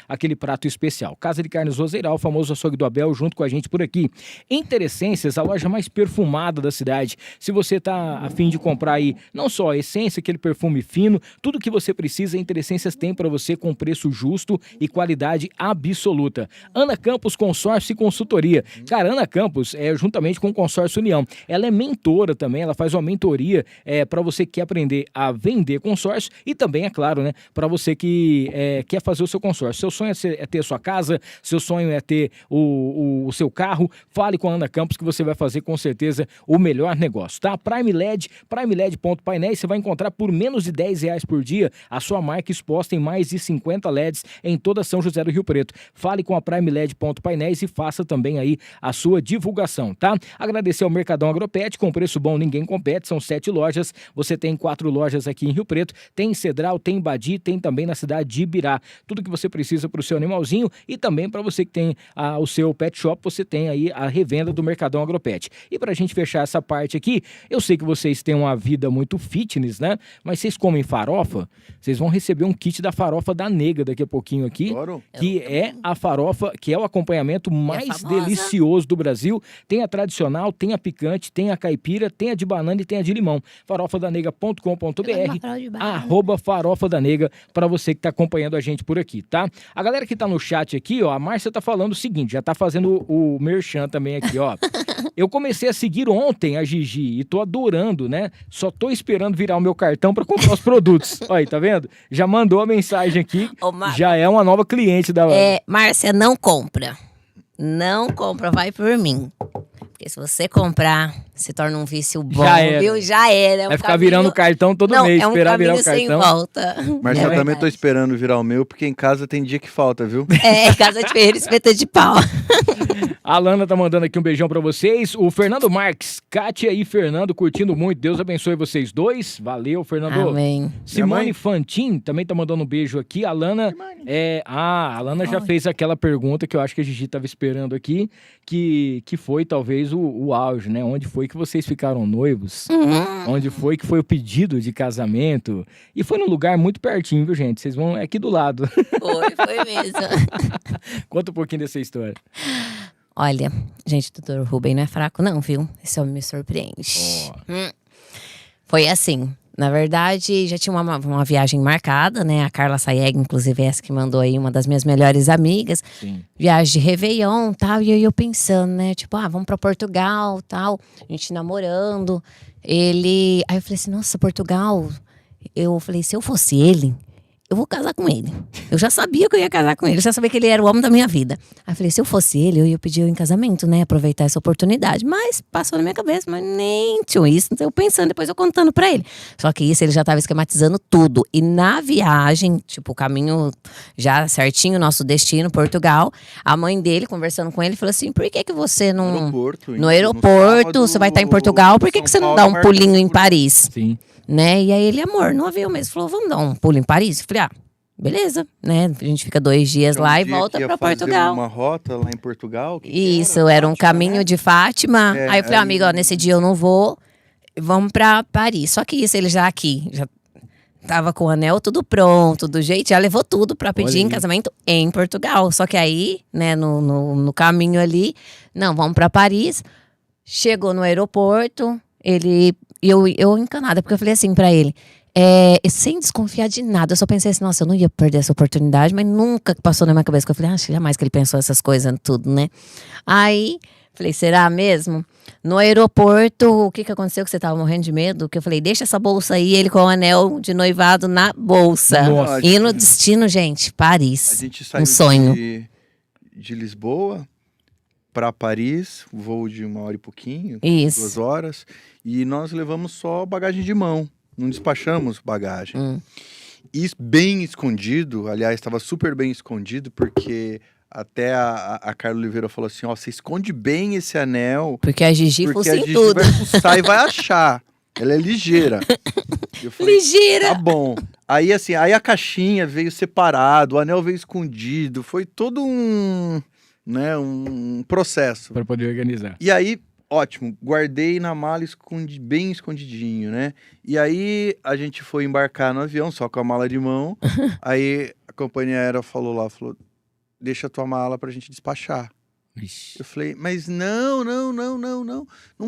S11: aquele prato especial. Casa de Carnes Roseiral, o famoso açougue do Abel, junto com a gente por aqui. Interessências, a loja mais perfumada da cidade. Se você tá a fim de comprar aí, não só a essência, aquele perfume fino, tudo que você precisa, a Interessências tem para você com preço justo e qualidade absoluta. Ana Campos Consórcio e Consultoria. Cara, Ana Campos, juntamente com o Consórcio União, ela é mentora também, ela faz uma mentoria para você que quer aprender a vender consórcio e também, é claro, né, para você que quer fazer o seu consórcio. Seu sonho é ter a sua casa, seu sonho é ter o seu carro, fale com a Ana Campos que você vai fazer com certeza o melhor negócio, tá? Prime LED.painéis, você vai encontrar por menos de R$10 por dia a sua marca exposta em mais de 50 LEDs em toda São José do Rio Preto. Fale com a Prime LED.painéis e faça também aí a sua divulgação, tá? Agradecer ao Mercadão Agropet, com preço bom ninguém compete, são 7 lojas, você tem 4 lojas aqui em Rio Preto, tem em Cedral, tem em Badi, tem também na cidade de Ibirá. Tudo que você precisa para o seu animalzinho e também para você que tem o seu pet shop, você tem aí a revenda do Mercadão Agropet. E para a gente fechar essa parte aqui, eu sei que vocês têm uma vida muito fitness, né? Mas vocês comem farofa? Vocês vão receber um kit da farofa da Nega daqui a pouquinho aqui.
S12: Adoro.
S11: Que é a farofa, que é o acompanhamento mais delicioso do Brasil. Tem a tradicional, tem a picante, tem a caipira, tem a de banana e tem a de limão. farofadanega.com.br @farofadanega para você que tá acompanhando a gente por aqui, tá? A galera que tá no chat aqui, ó, a Márcia tá falando o seguinte, já tá fazendo o merchan também aqui, ó. Eu comecei a seguir ontem a Gigi e tô adorando, né? Só tô esperando virar o meu cartão para comprar os produtos. Olha aí, tá vendo? Já mandou a mensagem aqui, já é uma nova cliente da...
S13: Márcia, não compra. Não compra, vai por mim. Porque se você comprar, se torna um vício bom, viu? Já era.
S11: Vai ficar virando o cartão todo mês, esperar virar o cartão.
S13: Sem volta.
S12: Mas eu também tô esperando virar o meu, porque em casa tem dia que falta, viu?
S13: Casa de ferreiro, espeta de pau.
S11: A Lana tá mandando aqui um beijão pra vocês. O Fernando Marques, Kátia e Fernando curtindo muito. Deus abençoe vocês dois. Valeu, Fernando.
S13: Amém.
S11: Simone Fantin também tá mandando um beijo aqui. A Lana, a Lana já fez aquela pergunta que eu acho que a Gigi tava esperando aqui, que foi talvez o auge, né? Onde foi que vocês ficaram noivos? Onde foi que foi o pedido de casamento? E foi num lugar muito pertinho, viu, gente? Vocês vão aqui do lado.
S13: Foi mesmo.
S11: Conta um pouquinho dessa história.
S13: Olha, gente, o doutor Rubem não é fraco não, viu? Esse homem me surpreende. Foi assim, na verdade, já tinha uma viagem marcada, né? A Carla Sayeg, inclusive, essa que mandou aí, uma das minhas melhores amigas.
S11: Sim.
S13: Viagem de Réveillon e tal, e eu pensando, né? Tipo, vamos pra Portugal tal, a gente namorando. Aí eu falei assim, nossa, Portugal. Eu falei, se eu fosse ele, eu vou casar com ele. Eu já sabia que eu ia casar com ele, eu já sabia que ele era o homem da minha vida. Aí eu falei, se eu fosse ele, eu ia pedir em casamento, né? Aproveitar essa oportunidade. Mas passou na minha cabeça, mas nem tinha isso. Então eu pensando, depois eu contando pra ele. Só que isso ele já tava esquematizando tudo. E na viagem, tipo, o caminho já certinho, nosso destino, Portugal. A mãe dele, conversando com ele, falou assim, por que você não... No aeroporto, você vai estar em Portugal, por que você não dá um pulinho em Paris?
S11: Sim.
S13: Né? E aí ele, amor, não havia mesmo. Falou, vamos dar um pulo em Paris? Eu falei, beleza, né? A gente fica 2 dias lá e volta pra Portugal.
S12: Uma rota lá em Portugal?
S13: Isso, era um caminho de Fátima. Aí eu falei, amigo, nesse dia eu não vou, vamos pra Paris. Só que isso, ele já tava com o anel tudo pronto, do jeito, já levou tudo pra pedir em casamento em Portugal. Só que aí, né, no caminho ali, não, vamos pra Paris. Chegou no aeroporto, eu encanada, porque eu falei assim pra ele, sem desconfiar de nada, eu só pensei assim, nossa, eu não ia perder essa oportunidade, mas nunca passou na minha cabeça, que eu falei, acho jamais que ele pensou essas coisas, tudo, né? Aí, falei, será mesmo? No aeroporto, o que aconteceu que você tava morrendo de medo? Que eu falei, deixa essa bolsa aí, ele com o anel de noivado na bolsa.
S12: Nossa.
S13: E no destino, gente, Paris,
S12: a gente saiu
S13: sonho.
S12: De Lisboa para Paris, voo de 1 hora e pouquinho,
S13: Isso.
S12: 2 horas, e nós levamos só bagagem de mão, não despachamos bagagem. E bem escondido, aliás, estava super bem escondido, porque até a Carla Oliveira falou assim, você esconde bem esse anel,
S13: porque a Gigi fuça em tudo.
S12: Vai fuçar e vai achar, ela é ligeira. Eu falei,
S13: ligeira!
S12: Tá bom. Aí assim, a caixinha veio separado, o anel veio escondido, foi todo um processo.
S11: Para poder organizar.
S12: E aí, ótimo, guardei na mala bem escondidinho, né? E aí, a gente foi embarcar no avião, só com a mala de mão. Aí, a companhia aérea falou, deixa a tua mala pra gente despachar.
S11: Ixi.
S12: Eu falei, mas não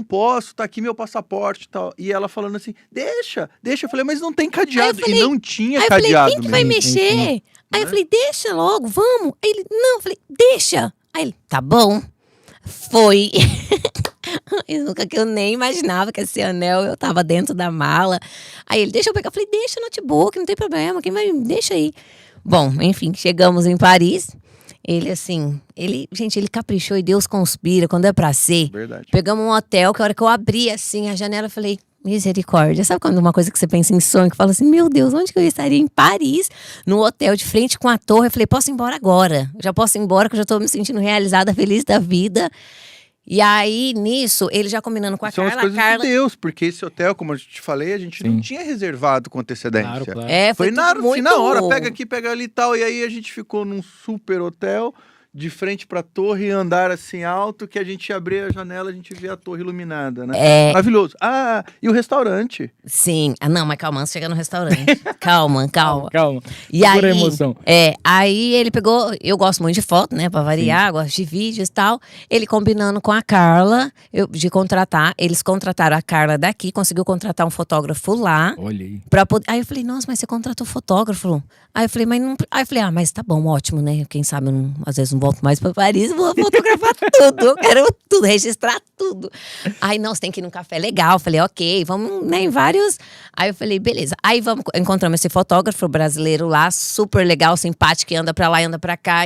S12: posso, tá aqui meu passaporte e tal. E ela falando assim, deixa. Eu falei, mas não tem cadeado.
S13: Falei,
S12: e não tinha
S13: aí
S12: cadeado.
S13: Eu falei, quem que vai
S12: mesmo.
S13: mexer? Aí eu falei, deixa logo, vamos. Aí ele, não, eu falei, deixa. Aí ele, tá bom. Foi. Eu nem imaginava que esse anel eu tava dentro da mala. Aí ele, deixa eu pegar. Eu falei, deixa o notebook, não tem problema. Quem vai, deixa aí. Bom, enfim, chegamos em Paris. Ele assim, gente, ele caprichou e Deus conspira quando é pra ser.
S12: Verdade.
S13: Pegamos um hotel, que a hora que eu abri assim a janela, eu falei, misericórdia. Sabe quando uma coisa que você pensa em sonho, que fala assim, meu Deus, onde que eu estaria? Em Paris, no hotel de frente com a torre. Eu falei, posso ir embora agora. Já posso ir embora, que eu já tô me sentindo realizada, feliz da vida. E aí, nisso, ele já combinando com a Carla.
S12: São as coisas de Deus, porque esse hotel, como eu te falei, a gente não tinha reservado com antecedência.
S11: Claro.
S13: Foi
S12: na
S13: muito...
S12: hora, pega aqui, pega ali e tal. E aí a gente ficou num super hotel de frente pra torre, andar assim alto, que a gente abria a janela, a gente via a torre iluminada, né? Maravilhoso. Ah, e o restaurante?
S13: Sim. Não, mas calma, antes de chegar no restaurante. Calma. E
S11: Segura
S13: aí,
S11: a emoção.
S13: aí ele pegou, eu gosto muito de foto, né, pra variar, gosto de vídeos e tal. Ele combinando com a Carla, de contratar, eles contrataram a Carla daqui, conseguiu contratar um fotógrafo lá.
S11: Olha aí.
S13: Aí eu falei, nossa, mas você contratou fotógrafo? Aí eu falei, mas não... Aí eu falei, mas tá bom, ótimo, né? Quem sabe, às vezes não volto mais pra Paris, vou fotografar tudo. Eu quero tudo, registrar tudo. Aí, não, você tem que ir num café legal. Eu falei, ok, vamos, né, em vários... Aí eu falei, beleza. Aí encontramos esse fotógrafo brasileiro lá, super legal, simpático, que anda pra lá e anda pra cá.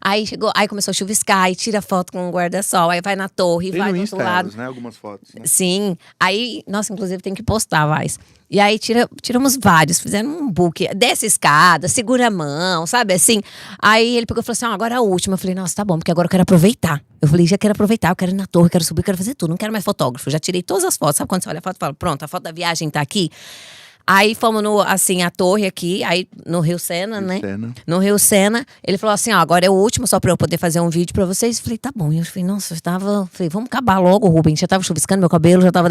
S13: Aí chegou, aí começou a chuviscar, aí tira foto com um guarda-sol, aí vai na torre,
S12: Tem
S13: vai
S12: no
S13: do
S12: Insta
S13: outro lado.
S12: elas, né? Algumas fotos, né?
S13: Sim. Aí, nossa, inclusive tem que postar, Vaz. E aí tiramos vários, fizeram um book, desce a escada, segura a mão, sabe assim? Aí ele pegou e falou assim, agora a última. Eu falei, nossa, tá bom, porque agora eu quero aproveitar. Eu falei, já quero aproveitar, eu quero ir na torre, quero subir, quero fazer tudo, não quero mais fotógrafo. Já tirei todas as fotos, sabe quando você olha a foto e fala, pronto, a foto da viagem tá aqui? Aí fomos a torre aqui, aí no Rio Sena, né? No Rio Sena, ele falou assim, agora é o último, só pra eu poder fazer um vídeo pra vocês. Eu falei, tá bom. E eu falei, nossa, falei, vamos acabar logo, Rubens. Já tava chuviscando, meu cabelo já tava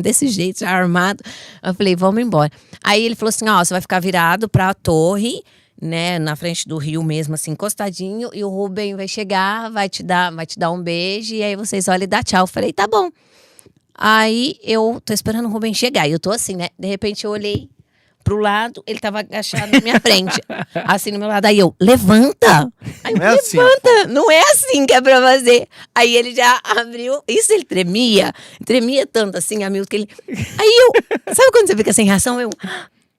S13: desse jeito, já armado. Eu falei, vamos embora. Aí ele falou assim, você vai ficar virado pra torre, né, na frente do rio mesmo, assim, encostadinho, e o Rubem vai chegar, vai te dar um beijo, e aí vocês olham e dá tchau. Eu falei, tá bom. Aí eu tô esperando o Rubem chegar. E eu tô assim, né? De repente eu olhei pro lado, ele tava agachado na minha frente. Assim, no meu lado. Aí eu, levanta! Aí eu, levanta! Não é assim que é pra fazer. Aí ele já abriu. Isso ele tremia tanto assim, amigo, que ele. Aí eu. Sabe quando você fica sem reação? Eu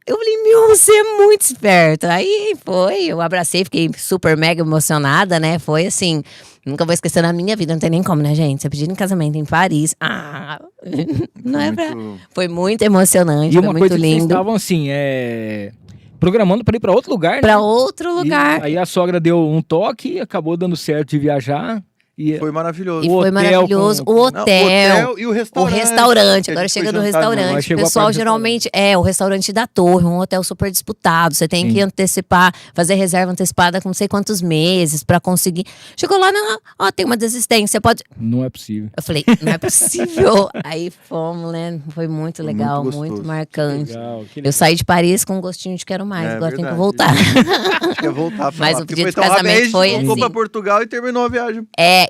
S13: falei, você é muito esperto. Aí eu abracei, fiquei super mega emocionada, né? Foi assim. Nunca vou esquecer na minha vida, não tem nem como, né, gente? Você pediu em casamento em Paris. Não é pra... Foi muito emocionante, foi muito lindo.
S11: Vocês estavam assim, programando para ir para outro lugar, né?
S13: Para outro lugar.
S11: Aí a sogra deu um toque e acabou dando certo de viajar.
S12: Foi maravilhoso.
S13: Foi maravilhoso. O hotel
S12: e o restaurante.
S13: O restaurante. Agora chega no restaurante. O pessoal geralmente o restaurante da torre, um hotel super disputado. Você tem que antecipar, fazer reserva antecipada com não sei quantos meses pra conseguir. Chegou lá, tem uma desistência. Pode.
S11: Não é possível.
S13: Eu falei, não é possível. Aí fomos, né? Foi muito legal, muito marcante.
S11: Legal.
S13: Eu saí de Paris com um gostinho de quero mais. Agora tenho que voltar.
S12: Acho que é voltar.
S13: Mas o pedido de casamento foi assim.
S12: Voltou pra Portugal e terminou a viagem.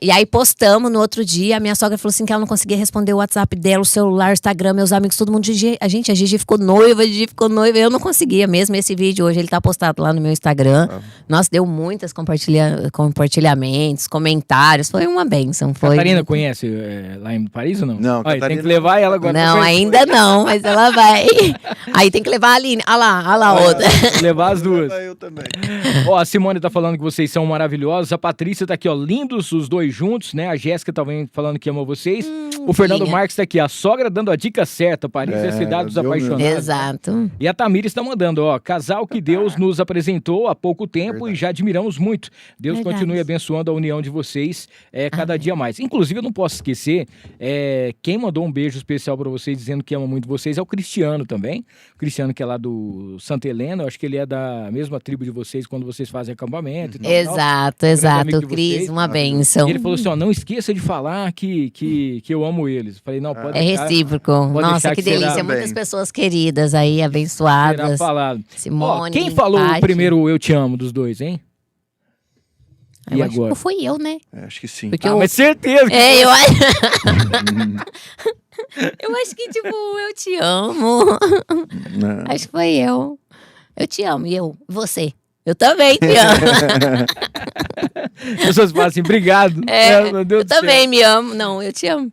S13: E aí postamos no outro dia, a minha sogra falou assim que ela não conseguia responder o WhatsApp dela, o celular, o Instagram, meus amigos, todo mundo, a Gigi ficou noiva, eu não conseguia mesmo. Esse vídeo hoje, ele tá postado lá no meu Instagram. Nossa, deu muitos compartilhamentos, comentários, foi uma bênção.
S11: Catarina conhece lá em Paris ou não?
S12: Não, Catarina...
S11: Tem que levar ela agora.
S13: Não, ainda não, mas ela vai. Aí tem que levar a Aline, olha lá outra.
S11: Levar as duas.
S12: Eu também.
S11: A Simone tá falando que vocês são maravilhosos, a Patrícia tá aqui, lindos os dois juntos, né? A Jéssica também falando que ama vocês. O Fernando Marques tá aqui, a sogra dando a dica certa. Paris é a cidade dos apaixonados.
S13: Exato.
S11: E a Tamires está mandando, casal que Deus nos apresentou há pouco tempo e já admiramos muito. Deus continue abençoando a união de vocês cada dia mais. Inclusive, eu não posso esquecer, quem mandou um beijo especial para vocês, dizendo que ama muito vocês, é o Cristiano também. O Cristiano, que é lá do Santa Helena, eu acho que ele é da mesma tribo de vocês quando vocês fazem acampamento.
S13: Exato. Cris, uma bênção.
S11: E ele falou assim, não esqueça de falar que eu amo eles. Falei, não, pode deixar.
S13: É recíproco. Nossa, que delícia. Muitas pessoas queridas aí, abençoadas.
S11: Será falado.
S13: Simone.
S11: Quem falou o primeiro eu te amo dos dois, hein?
S13: Eu acho que foi eu, né?
S12: Acho que sim.
S13: Porque
S11: mas certeza.
S13: Eu acho que, eu te amo.
S12: Não.
S13: Acho que foi eu. Eu te amo. E você? Eu também te amo.
S11: As pessoas falam assim, obrigado. Meu Deus
S13: eu também me amo. Não, eu te amo.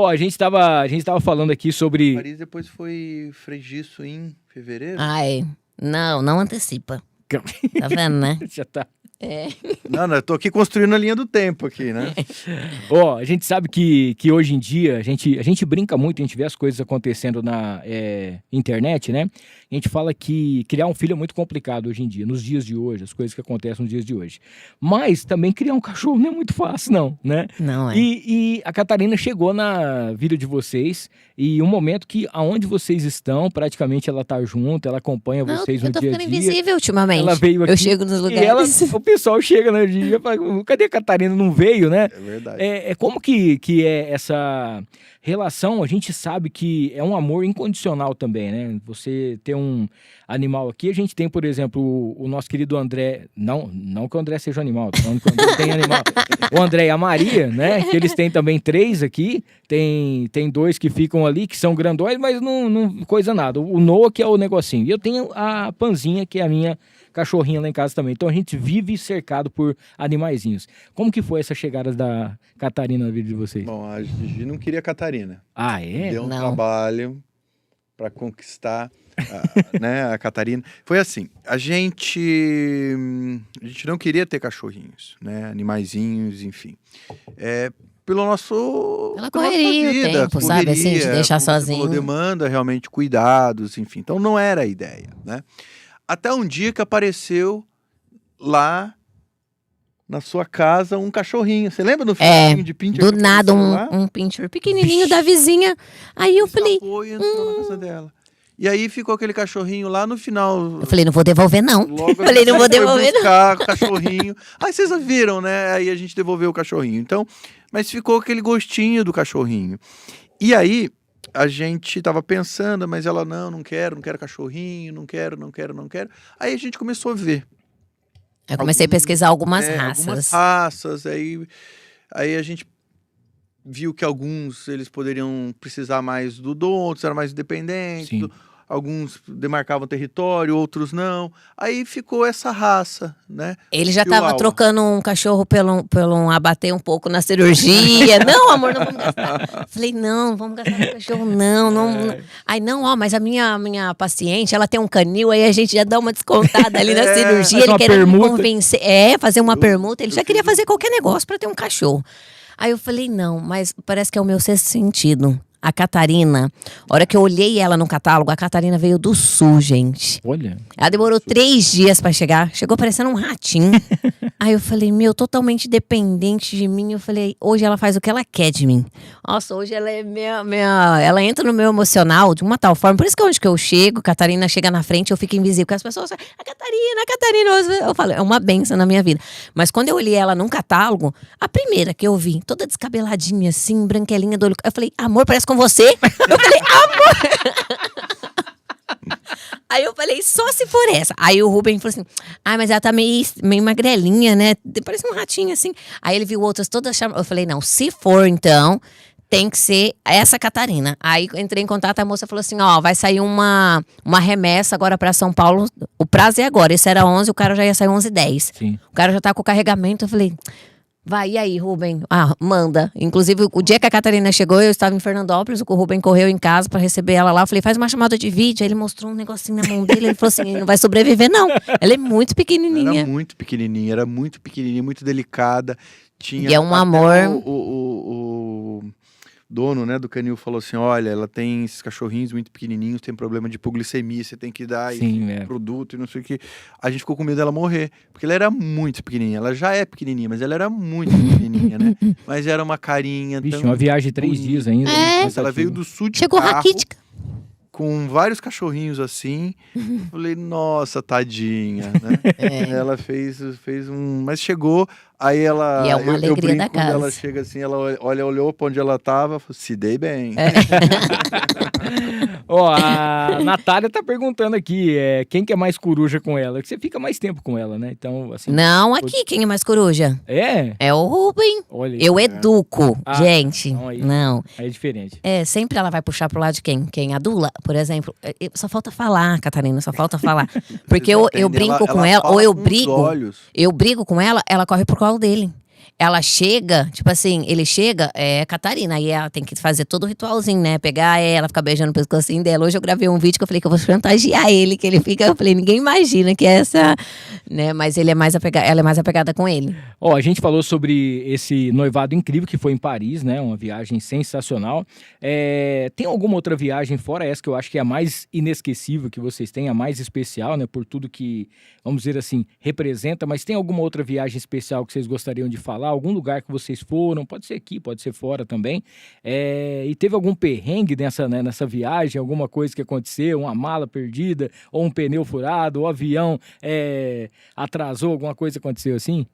S11: A gente tava falando aqui sobre...
S12: Paris depois foi Fregiço em fevereiro?
S13: Não antecipa. Tá vendo, né?
S11: Já tá.
S12: Não, eu tô aqui construindo a linha do tempo aqui, né?
S11: A gente sabe que hoje em dia a gente brinca muito, a gente vê as coisas acontecendo na internet, né? A gente fala que criar um filho é muito complicado hoje em dia, nos dias de hoje, as coisas que acontecem nos dias de hoje. Mas também criar um cachorro não é muito fácil, não, né?
S13: Não é.
S11: E a Catarina chegou na vida de vocês e um momento que aonde vocês estão, praticamente ela tá junto, ela acompanha vocês no dia a dia.
S13: Eu tô ficando invisível ultimamente.
S11: Ela veio aqui.
S13: Eu chego nos lugares.
S11: pessoal chega no dia e fala, cadê a Catarina? Não veio, né?
S12: É verdade.
S11: Como que é essa relação? A gente sabe que é um amor incondicional também, né? Você ter um animal aqui, a gente tem, por exemplo, o nosso querido André, não que o André seja um animal, tô falando que o André tem animal. O André e a Maria, né? Que eles têm também 3 aqui, tem 2 que ficam ali, que são grandões, mas não coisa nada. O Noah que é o negocinho. E eu tenho a Panzinha, que é a minha cachorrinha lá em casa também. Então a gente vive cercado por animaizinhos. Como que foi essa chegada da Catarina na vida de vocês?
S12: Bom, a Gigi não queria a Catarina.
S11: Ah, é?
S12: Deu um trabalho para conquistar a Catarina. Foi assim, a gente não queria ter cachorrinhos, né? Animaizinhos, enfim. Pelo nosso...
S13: Pela correria,
S12: vida,
S13: o tempo, sabe? Assim, te deixar sozinho.
S12: Falou, demanda realmente cuidados, enfim. Então não era a ideia, né? Até um dia que apareceu lá na sua casa um cachorrinho. Você lembra do filminho de Pincher?
S13: Do nada, um Pincher pequenininho da vizinha. Aí eu falei...
S12: E entrou na casa dela. E aí ficou aquele cachorrinho lá no final.
S13: Eu falei, não vou devolver não. Falei, não vou devolver não.
S12: Buscar o cachorrinho. Aí vocês viram, né? Aí a gente devolveu o cachorrinho. Então, mas ficou aquele gostinho do cachorrinho. E aí a gente tava pensando, mas ela não quero cachorrinho, não quero. Aí a gente começou a ver.
S13: Eu comecei a pesquisar algumas raças.
S12: Algumas raças, aí a gente viu que alguns eles poderiam precisar mais do dono, outros eram mais independentes, alguns demarcavam território, outros não. Aí ficou essa raça, né?
S13: Ele já estava trocando um cachorro pelo um abater um pouco na cirurgia. Não, amor, não vamos gastar. Falei, não vamos gastar no cachorro, não. Aí, não, mas a minha paciente, ela tem um canil, aí a gente já dá uma descontada ali na cirurgia. Ele queria me convencer. Fazer uma permuta. Ele já queria fazer qualquer negócio para ter um cachorro. Aí eu falei, não, mas parece que é o meu sexto sentido. A Catarina, a hora que eu olhei ela no catálogo, a Catarina veio do Sul, gente.
S11: Olha.
S13: Ela demorou 3 dias pra chegar. Chegou parecendo um ratinho. Aí eu falei, totalmente dependente de mim. Eu falei, hoje ela faz o que ela quer de mim. Nossa, hoje ela é ela entra no meu emocional de uma tal forma. Por isso que onde que eu chego, a Catarina chega na frente, eu fico invisível. Porque as pessoas falam, a Catarina. Eu falo, é uma benção na minha vida. Mas quando eu olhei ela num catálogo, a primeira que eu vi, toda descabeladinha assim, branquelinha do olho. Eu falei, amor, parece com você? Eu falei, amor! Aí eu falei, só se for essa. Aí o Rubem falou assim, mas ela tá meio magrelinha, né? Parece um ratinho assim. Aí ele viu outras todas chamadas. Eu falei, não, se for então, tem que ser essa Catarina. Aí entrei em contato, a moça falou assim, vai sair uma remessa agora pra São Paulo. O prazo é agora. Esse era 11, o cara já ia sair 11h10.
S11: Sim.
S13: O cara já tá com o carregamento. Eu falei... Vai, e aí, Rubem? Manda. Inclusive, o dia que a Catarina chegou, eu estava em Fernandópolis, o Rubem correu em casa para receber ela lá. Eu falei, faz uma chamada de vídeo. Aí ele mostrou um negocinho na mão dele. Ele falou assim, não vai sobreviver, não. Ela é muito pequenininha.
S12: Era muito pequenininha, muito delicada. Tinha
S13: e é um amor.
S12: O dono, né, do canil falou assim, olha, ela tem esses cachorrinhos muito pequenininhos, tem problema de hipoglicemia, você tem que dar produto e não sei o que. A gente ficou com medo dela morrer, porque ela era muito pequenininha. Ela já é pequenininha, mas ela era muito pequenininha, né? Mas era uma carinha.
S11: Vixe, uma viagem de 3 dias ainda.
S12: Mas ela veio do sul de
S13: Chegou
S12: carro,
S13: raquítica.
S12: Com vários cachorrinhos assim. Falei, nossa, tadinha, né? Ela fez um... Mas chegou, aí ela...
S13: E é uma alegria da casa.
S12: Quando ela chega assim, ela olhou pra onde ela tava, falou, se dei bem.
S11: A Natália tá perguntando aqui, quem que é mais coruja com ela? Que você fica mais tempo com ela, né? Então, assim...
S13: Não, aqui, quem é mais coruja?
S11: É
S13: o Rubem.
S11: Olha,
S13: eu educo, gente.
S11: Então aí,
S13: não.
S11: Aí é diferente.
S13: Sempre ela vai puxar pro lado de quem? Quem? A Dula, por exemplo. Só falta falar, Catarina, só falta falar. Porque eu brinco com ela, ou eu brigo com ela, ela corre pro colo dele. Ela chega, tipo assim, ele chega, Catarina, aí ela tem que fazer todo o ritualzinho, né? Pegar ela, ficar beijando o pescocinho dela. Hoje eu gravei um vídeo que eu falei que eu vou chantagear ele, que ele fica, eu falei, ninguém imagina que é essa, né? Mas ela é mais apegada com ele.
S11: A gente falou sobre esse noivado incrível que foi em Paris, né? Uma viagem sensacional. Tem alguma outra viagem fora essa que eu acho que é a mais inesquecível que vocês têm, a mais especial, né? Por tudo que, vamos dizer assim, representa, mas tem alguma outra viagem especial que vocês gostariam de falar, algum lugar que vocês foram, pode ser aqui, pode ser fora também, e teve algum perrengue nessa viagem, alguma coisa que aconteceu, uma mala perdida, ou um pneu furado, ou o avião atrasou, alguma coisa aconteceu assim?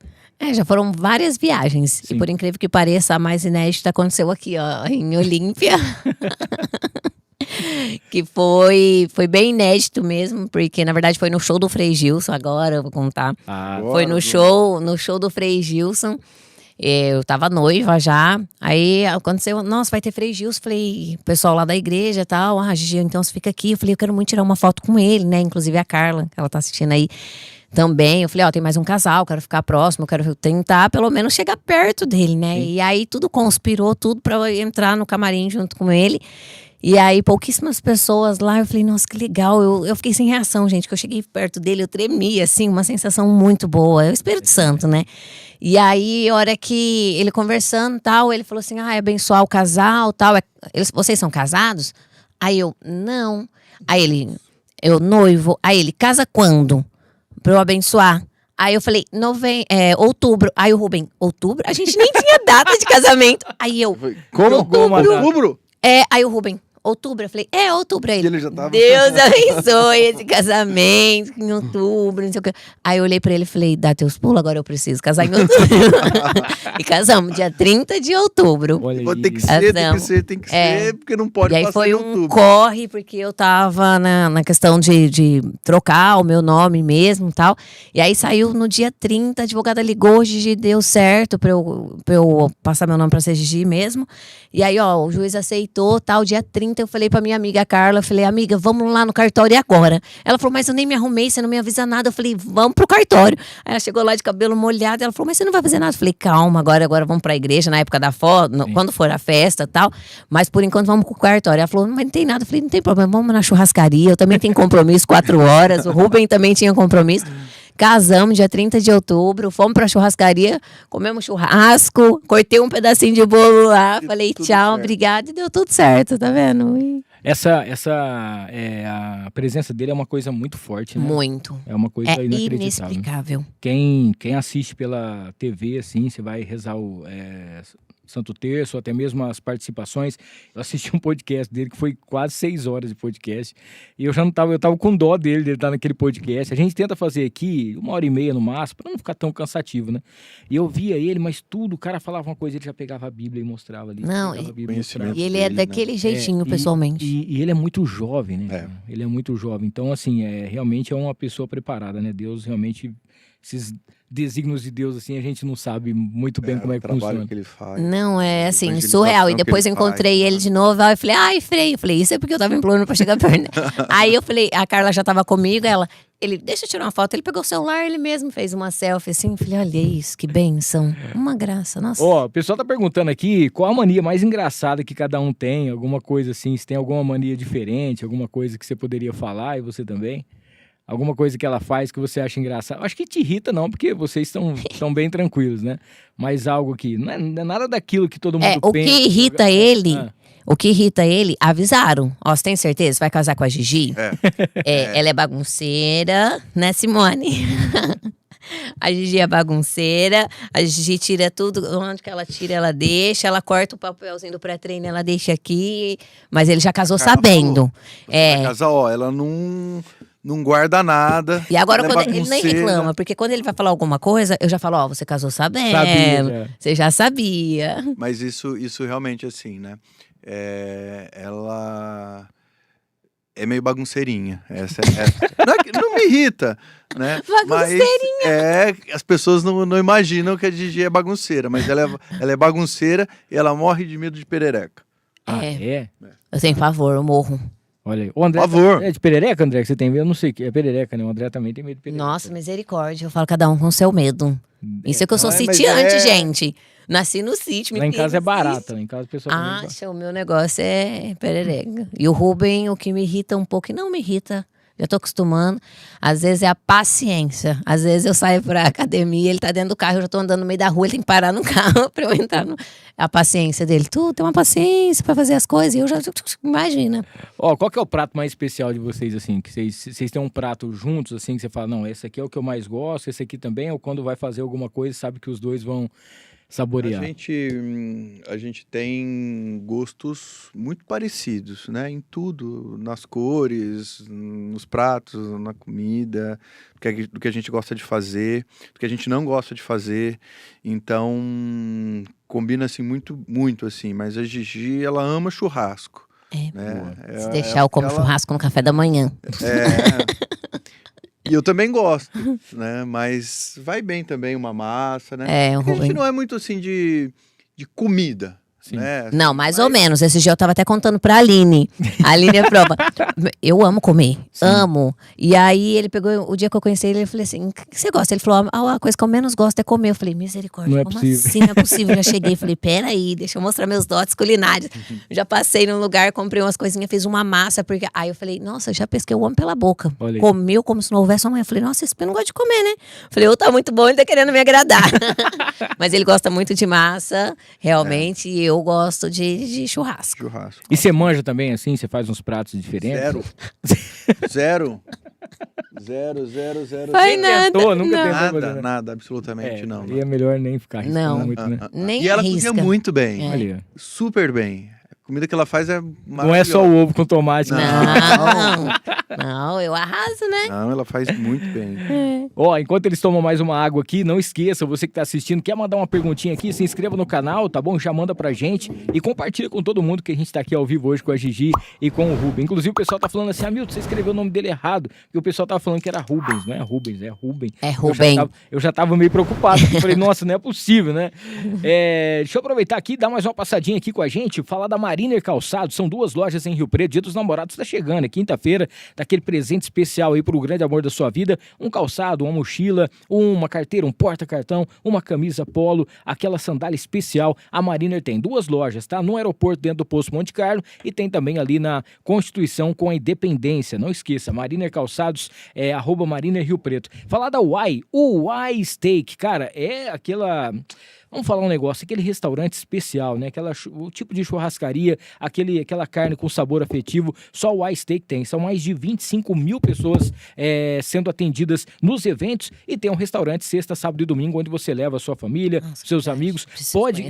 S13: Já foram várias viagens.
S11: Sim.
S13: E por incrível que pareça, a mais inédita aconteceu aqui, ó, em Olímpia. Que foi bem inédito mesmo, porque na verdade foi no show do Frei Gilson, agora eu vou contar. Foi no show do Frei Gilson. Eu tava noiva já, aí aconteceu, nossa, vai ter Frei Gilson, falei, pessoal lá da igreja e tal, Gigi, então você fica aqui, eu falei, eu quero muito tirar uma foto com ele, né, inclusive a Carla, que ela tá assistindo aí também, eu falei, tem mais um casal, quero ficar próximo, quero tentar pelo menos chegar perto dele, né, e aí tudo conspirou, tudo pra eu entrar no camarim junto com ele. E aí, pouquíssimas pessoas lá, eu falei, nossa, que legal. Eu fiquei sem reação, gente, que eu cheguei perto dele, eu tremi, assim, uma sensação muito boa. É o Espírito Santo, né? E aí, a hora que ele conversando e tal, ele falou assim, abençoar o casal e tal. Vocês são casados? Aí eu, não. Aí ele, eu noivo. Aí ele, casa quando? Pra eu abençoar. Aí eu falei, outubro. Aí o Rubem, outubro? A gente nem tinha data de casamento. Aí eu,
S12: como outubro?
S13: Aí o Rubem, outubro, eu falei, outubro. Aí
S12: ele já tava...
S13: Deus abençoe esse casamento em outubro, não sei o que. Aí eu olhei pra ele e falei, dá teus pulos, agora eu preciso casar em outubro. E casamos dia 30 de outubro.
S12: Tem que ser, porque não pode
S13: passar.
S12: E aí
S13: foi corre, porque eu tava na questão de trocar o meu nome mesmo e tal. E aí saiu no dia 30, a advogada ligou, Gigi, deu certo pra eu passar meu nome pra ser Gigi mesmo. E aí, o juiz aceitou, tal, dia 30, eu falei pra minha amiga Carla, eu falei, amiga, vamos lá no cartório agora. Ela falou, mas eu nem me arrumei, você não me avisa nada. Eu falei, vamos pro cartório. Aí ela chegou lá de cabelo molhado, ela falou, mas você não vai fazer nada. Eu falei, calma, agora vamos pra igreja, na época da foto, quando for a festa e tal, mas por enquanto vamos pro cartório. Ela falou, mas não tem nada. Eu falei, não tem problema, vamos na churrascaria, eu também tenho compromisso 4 horas, o Rubem também tinha compromisso. Casamos dia 30 de outubro, fomos pra churrascaria, comemos churrasco, cortei um pedacinho de bolo lá, falei tchau, obrigada, e deu tudo certo, tá vendo?
S11: A presença dele é uma coisa muito forte, né?
S13: Muito.
S11: É uma coisa inacreditável.
S13: Inexplicável.
S11: Quem assiste pela TV, assim, você vai rezar o Santo Terço, até mesmo as participações. Eu assisti um podcast dele que foi quase 6 horas de podcast. E eu tava com dó dele estar naquele podcast. A gente tenta fazer aqui 1h30 no máximo, para não ficar tão cansativo, né? E eu via ele, mas tudo, o cara falava uma coisa, ele já pegava a Bíblia e mostrava ali.
S13: Não, e ele é daquele jeitinho, pessoalmente.
S11: E ele é muito jovem, né? Ele é muito jovem. Então, assim, realmente é uma pessoa preparada, né? Deus realmente... Esses desígnios de Deus, assim, a gente não sabe muito bem como é que funciona.
S12: Que ele faz.
S13: Não, é assim, surreal. E depois eu encontrei ele de novo, aí eu falei, Frei. Eu falei, isso é porque eu tava implorando pra chegar perto. Aí eu falei, a Carla já tava comigo, ele, deixa eu tirar uma foto. Ele pegou o celular, ele mesmo fez uma selfie, assim. Eu falei, olha isso, que bênção. Uma graça, nossa.
S11: O pessoal tá perguntando aqui, qual a mania mais engraçada que cada um tem? Alguma coisa assim, se tem alguma mania diferente, alguma coisa que você poderia falar, e você também? Alguma coisa que ela faz que você acha engraçado? Acho que te irrita não, porque vocês estão bem tranquilos, né? Mas algo que não é nada daquilo que todo mundo pensa.
S13: O que irrita ele, avisaram. Você tem certeza? Você vai casar com a Gigi? Ela é bagunceira, né, Simone? A Gigi é bagunceira, a Gigi tira tudo, onde que ela tira, ela deixa, ela corta o papelzinho do pré-treino, ela deixa aqui, mas ele já casou sabendo.
S12: Vai casar, ela não guarda nada.
S13: E agora ele nem reclama, porque quando ele vai falar alguma coisa, eu já falo, você casou sabendo, você já sabia.
S12: Mas isso realmente assim, né? Ela é meio bagunceirinha. Não me irrita, né?
S13: Bagunceirinha.
S12: Mas as pessoas não imaginam que a Gigi é bagunceira, mas ela é bagunceira e ela morre de medo de perereca.
S13: Eu tenho pavor, eu morro.
S11: Olha aí. O André, é de perereca, André, que você tem medo? Eu não sei o que é perereca, né? O André também tem medo de perereca.
S13: Nossa, misericórdia. Eu falo cada um com seu medo. Isso é que eu sou sitiante, gente. Nasci no sítio.
S11: Lá em casa é barata. Lá em casa o pessoal
S13: o meu negócio é perereca. E o Rubem, o que me irrita um pouco, e não me irrita, Já tô acostumando. Às vezes é a paciência. Às vezes eu saio pra academia, ele tá dentro do carro, eu já tô andando no meio da rua, ele tem que parar no carro pra eu entrar no... A paciência dele. Tu tem uma paciência pra fazer as coisas e eu já... Imagina.
S11: Ó, qual que é o prato mais especial de vocês, assim? Que vocês têm um prato juntos, assim, que você fala, não, esse aqui é o que eu mais gosto, esse aqui também, ou quando vai fazer alguma coisa, sabe que os dois vão saborear?
S12: A gente tem gostos muito parecidos, né? Em tudo, nas cores, nos pratos, na comida, do que a gente gosta de fazer, do que a gente não gosta de fazer. Então, combina assim muito, muito assim. Mas a Gigi, ela ama churrasco. Né?
S13: Se deixar, eu como churrasco no café da manhã.
S12: E eu também gosto, né? Mas vai bem também uma massa, né?
S13: Porque
S12: a gente não é muito assim de comida, né? Assim,
S13: não, mais ou menos. Esse dia eu tava até contando pra Aline. A Aline é prova. Eu amo comer. Amo. E aí ele pegou, o dia que eu conheci ele, eu falei assim, o que você gosta? Ele falou, a coisa que eu menos gosto é comer. Eu falei, misericórdia, como assim? Não é possível. Já cheguei, falei, peraí, deixa eu mostrar meus dotes culinários. Já passei num lugar, comprei umas coisinhas, fiz uma massa, porque aí eu falei, nossa, já pesquei o homem pela boca. Comeu como se não houvesse amanhã. Eu falei, nossa, esse não gosta de comer, né? Eu falei, tá muito bom, ele tá querendo me agradar. Mas ele gosta muito de massa, realmente, e eu gosto de churrasco.
S11: E você manja também, assim? Você faz uns pratos diferentes?
S12: Zero.
S13: Foi nada.
S11: Nunca tentou,
S12: nada, absolutamente não.
S11: E é melhor nem ficar arriscando muito, né?
S12: Nem e ela cozinha muito bem.
S11: Olha.
S12: Super bem. A comida que ela faz é maravilhosa.
S11: Não é só o ovo com tomate.
S13: Não, eu arraso, né?
S12: Não, ela faz muito bem.
S11: Ó, enquanto eles tomam mais uma água aqui, não esqueça, você que tá assistindo, quer mandar uma perguntinha aqui, se inscreva no canal, tá bom? Já manda pra gente e compartilha com todo mundo que a gente tá aqui ao vivo hoje com a Gigi e com o Rubem. Inclusive o pessoal tá falando assim, Milton, você escreveu o nome dele errado, porque o pessoal tava falando que era Rubens, não é Rubens, é Rubem.
S13: É Rubem.
S11: Eu já tava meio preocupado, falei, nossa, não é possível, né? Deixa eu aproveitar aqui, dar mais uma passadinha aqui com a gente, falar da Mariner Calçados, são 2 lojas em Rio Preto, Dia dos Namorados tá chegando, é quinta-feira, daquele presente especial aí pro grande amor da sua vida, um calçado, uma mochila, uma carteira, um porta-cartão, uma camisa polo, aquela sandália especial. A Mariner tem 2 lojas, tá? No aeroporto, dentro do Posto Monte Carlo, e tem também ali na Constituição com a Independência. Não esqueça, Mariner Calçados, @Mariner Rio Preto. Falar da Uai, o Uai Steak, cara, é aquela... Vamos falar um negócio, aquele restaurante especial, né? O tipo de churrascaria, aquela carne com sabor afetivo, só o Uai Steak tem. São mais de 25 mil pessoas sendo atendidas nos eventos e tem um restaurante sexta, sábado e domingo, onde você leva a sua família, seus amigos.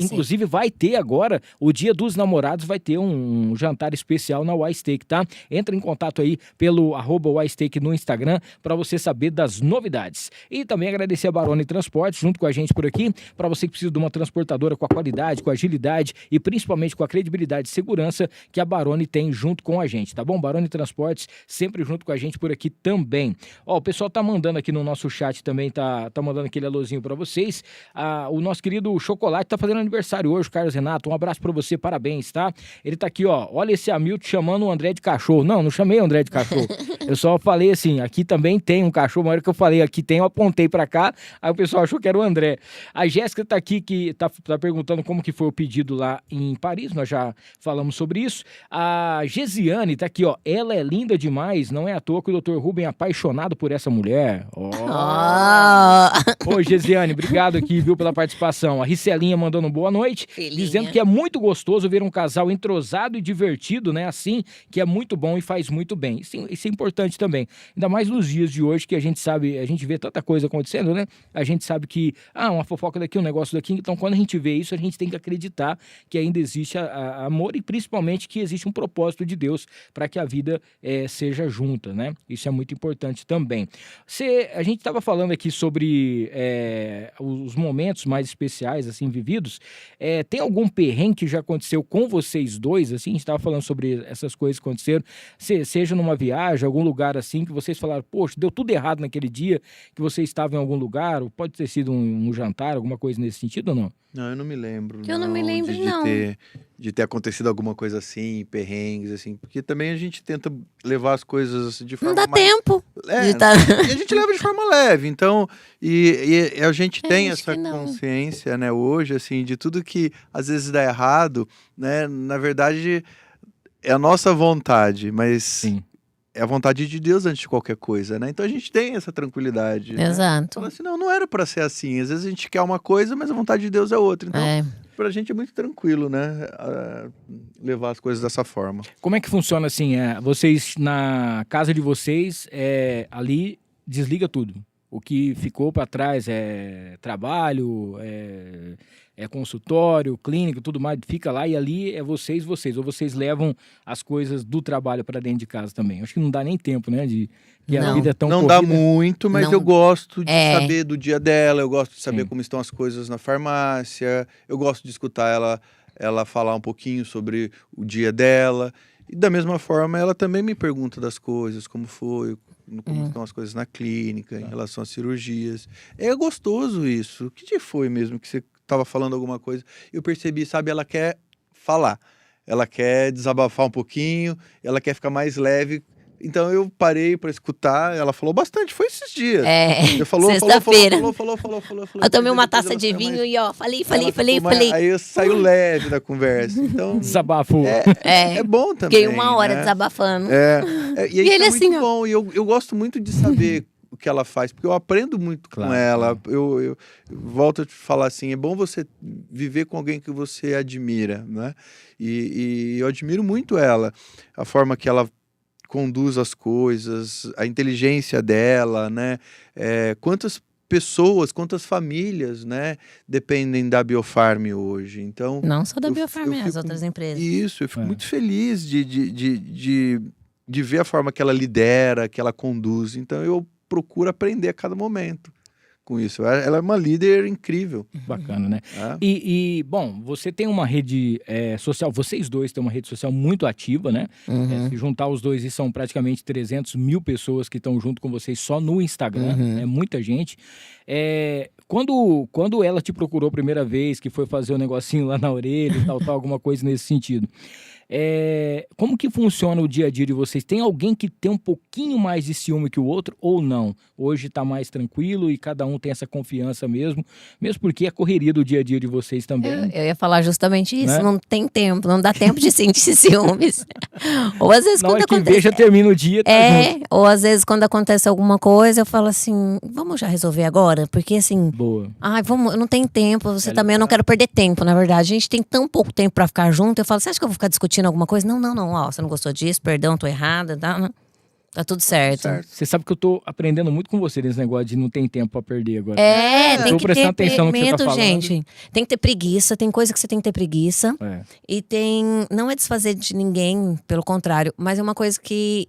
S11: Inclusive vai ter agora, o Dia dos Namorados, vai ter um jantar especial na Uai Steak, tá? Entra em contato aí pelo @Uai Steak no Instagram para você saber das novidades. E também agradecer a Baroni Transportes junto com a gente por aqui, para você que precisa de uma transportadora com a qualidade, com a agilidade e principalmente com a credibilidade e segurança que a Baroni tem junto com a gente, tá bom? Baroni Transportes sempre junto com a gente por aqui também. Ó, o pessoal tá mandando aqui no nosso chat também, tá mandando aquele alôzinho pra vocês. O nosso querido Chocolate tá fazendo aniversário hoje, Carlos Renato, um abraço pra você, parabéns, tá? Ele tá aqui, ó, olha esse Hamilton chamando o André de cachorro. Não chamei o André de cachorro. Eu só falei assim, aqui também tem um cachorro, mas hora que eu falei aqui tem, eu apontei pra cá, aí o pessoal achou que era o André. A Jéssica tá aqui, que tá perguntando como que foi o pedido lá em Paris, nós já falamos sobre isso. A Gesiane tá aqui, ó, ela é linda demais, não é à toa que o Dr. Rubem é apaixonado por essa mulher. Ô, Gesiane, obrigado aqui, viu, pela participação. A Ricelinha mandando boa noite, dizendo que é muito gostoso ver um casal entrosado e divertido, né, assim, que é muito bom e faz muito bem. Isso é importante também, ainda mais nos dias de hoje que a gente sabe, a gente vê tanta coisa acontecendo, né, a gente sabe que, uma fofoca daqui, um negócio daqui, então quando a gente vê isso, a gente tem que acreditar que ainda existe amor e principalmente que existe um propósito de Deus para que a vida seja junta, né? Isso é muito importante também. A gente estava falando aqui sobre os momentos mais especiais, assim, vividos. Tem algum perrengue que já aconteceu com vocês dois, assim? A gente estava falando sobre essas coisas que aconteceram, seja numa viagem, algum lugar assim, que vocês falaram, poxa, deu tudo errado naquele dia, que você estava em algum lugar, ou pode ter sido um jantar, alguma coisa nesse sentido ou não?
S12: Não, eu não me lembro.
S13: Eu não me lembro, não.
S12: De ter acontecido alguma coisa assim, perrengues, assim. Porque também a gente tenta levar as coisas de forma
S13: Não dá tempo.
S12: E a gente leva de forma leve. Então, e a gente tem essa consciência, né, hoje, assim, de tudo que às vezes dá errado, né? Na verdade, é a nossa vontade, mas...
S11: Sim.
S12: é a vontade de Deus antes de qualquer coisa, né? Então a gente tem essa tranquilidade.
S13: Exato.
S12: Né? Fala assim, não era pra ser assim. Às vezes a gente quer uma coisa, mas a vontade de Deus é outra. Então, pra gente é muito tranquilo, né? Levar as coisas dessa forma.
S11: Como é que funciona assim? Vocês, na casa de vocês, ali desliga tudo. O que ficou para trás é trabalho, é consultório, clínica, tudo mais, fica lá e ali é vocês, ou vocês levam as coisas do trabalho para dentro de casa também. Acho que não dá nem tempo, né, que a vida é tão
S12: não
S11: corrida.
S12: Dá muito, mas
S13: Não.
S12: eu gosto de saber do dia dela, eu gosto de saber como estão as coisas na farmácia, eu gosto de escutar ela falar um pouquinho sobre o dia dela, e da mesma forma ela também me pergunta das coisas, como foi, como estão as coisas na clínica, em relação às cirurgias. É gostoso isso. Que dia foi mesmo que você estava falando alguma coisa? Eu percebi, sabe, ela quer falar, ela quer desabafar um pouquinho, ela quer ficar mais leve. Então eu parei para escutar, ela falou bastante, foi esses dias.
S13: Sexta-feira.
S12: Falou.
S13: Eu tomei uma taça de vinho e falei.
S12: Aí eu saio leve da conversa. Então,
S11: desabafo.
S12: É bom também.
S13: Fiquei 1 hora desabafando.
S12: E ele é muito bom, e eu gosto muito de saber o que ela faz, porque eu aprendo muito com ela. Eu volto a te falar assim, é bom você viver com alguém que você admira, né? E eu admiro muito ela, a forma que ela conduz as coisas, a inteligência dela, né? Quantas pessoas, quantas famílias, né, dependem da Biofarm hoje. Então,
S13: não só da Biofarm, as outras empresas.
S12: Isso, eu fico muito feliz de ver a forma que ela lidera, que ela conduz. Então, eu procuro aprender a cada momento com isso. Ela é uma líder incrível.
S11: Bacana, né? Bom, você tem uma rede social, vocês dois têm uma rede social muito ativa, né? Se juntar os dois, são praticamente 300 mil pessoas que estão junto com vocês só no Instagram. É muita gente. Quando ela te procurou a primeira vez, que foi fazer um negocinho lá na orelha e tal, alguma coisa nesse sentido, como que funciona o dia a dia de vocês? Tem alguém que tem um pouquinho mais de ciúme que o outro ou não? Hoje tá mais tranquilo e cada um tem essa confiança mesmo porque a correria do dia a dia de vocês também.
S13: Eu ia falar justamente isso,
S11: né?
S13: Não tem tempo, não dá tempo de sentir ciúmes. Ou às vezes quando acontece...
S11: já termina o dia, junto.
S13: Ou às vezes quando acontece alguma coisa, eu falo assim, vamos já resolver agora? Porque assim, eu não tenho tempo, eu não quero perder tempo, na verdade. A gente tem tão pouco tempo pra ficar junto, eu falo, você acha que eu vou ficar discutindo alguma coisa? Não, você não gostou disso, perdão, tô errada, tá tudo certo.
S11: Você sabe que eu tô aprendendo muito com você nesse negócio de não tem tempo pra perder agora.
S13: Tem que ter
S11: atenção no que você tá falando.
S13: Gente. Tem que ter preguiça, tem coisa que você tem que ter preguiça. E não é desfazer de ninguém, pelo contrário, mas é uma coisa que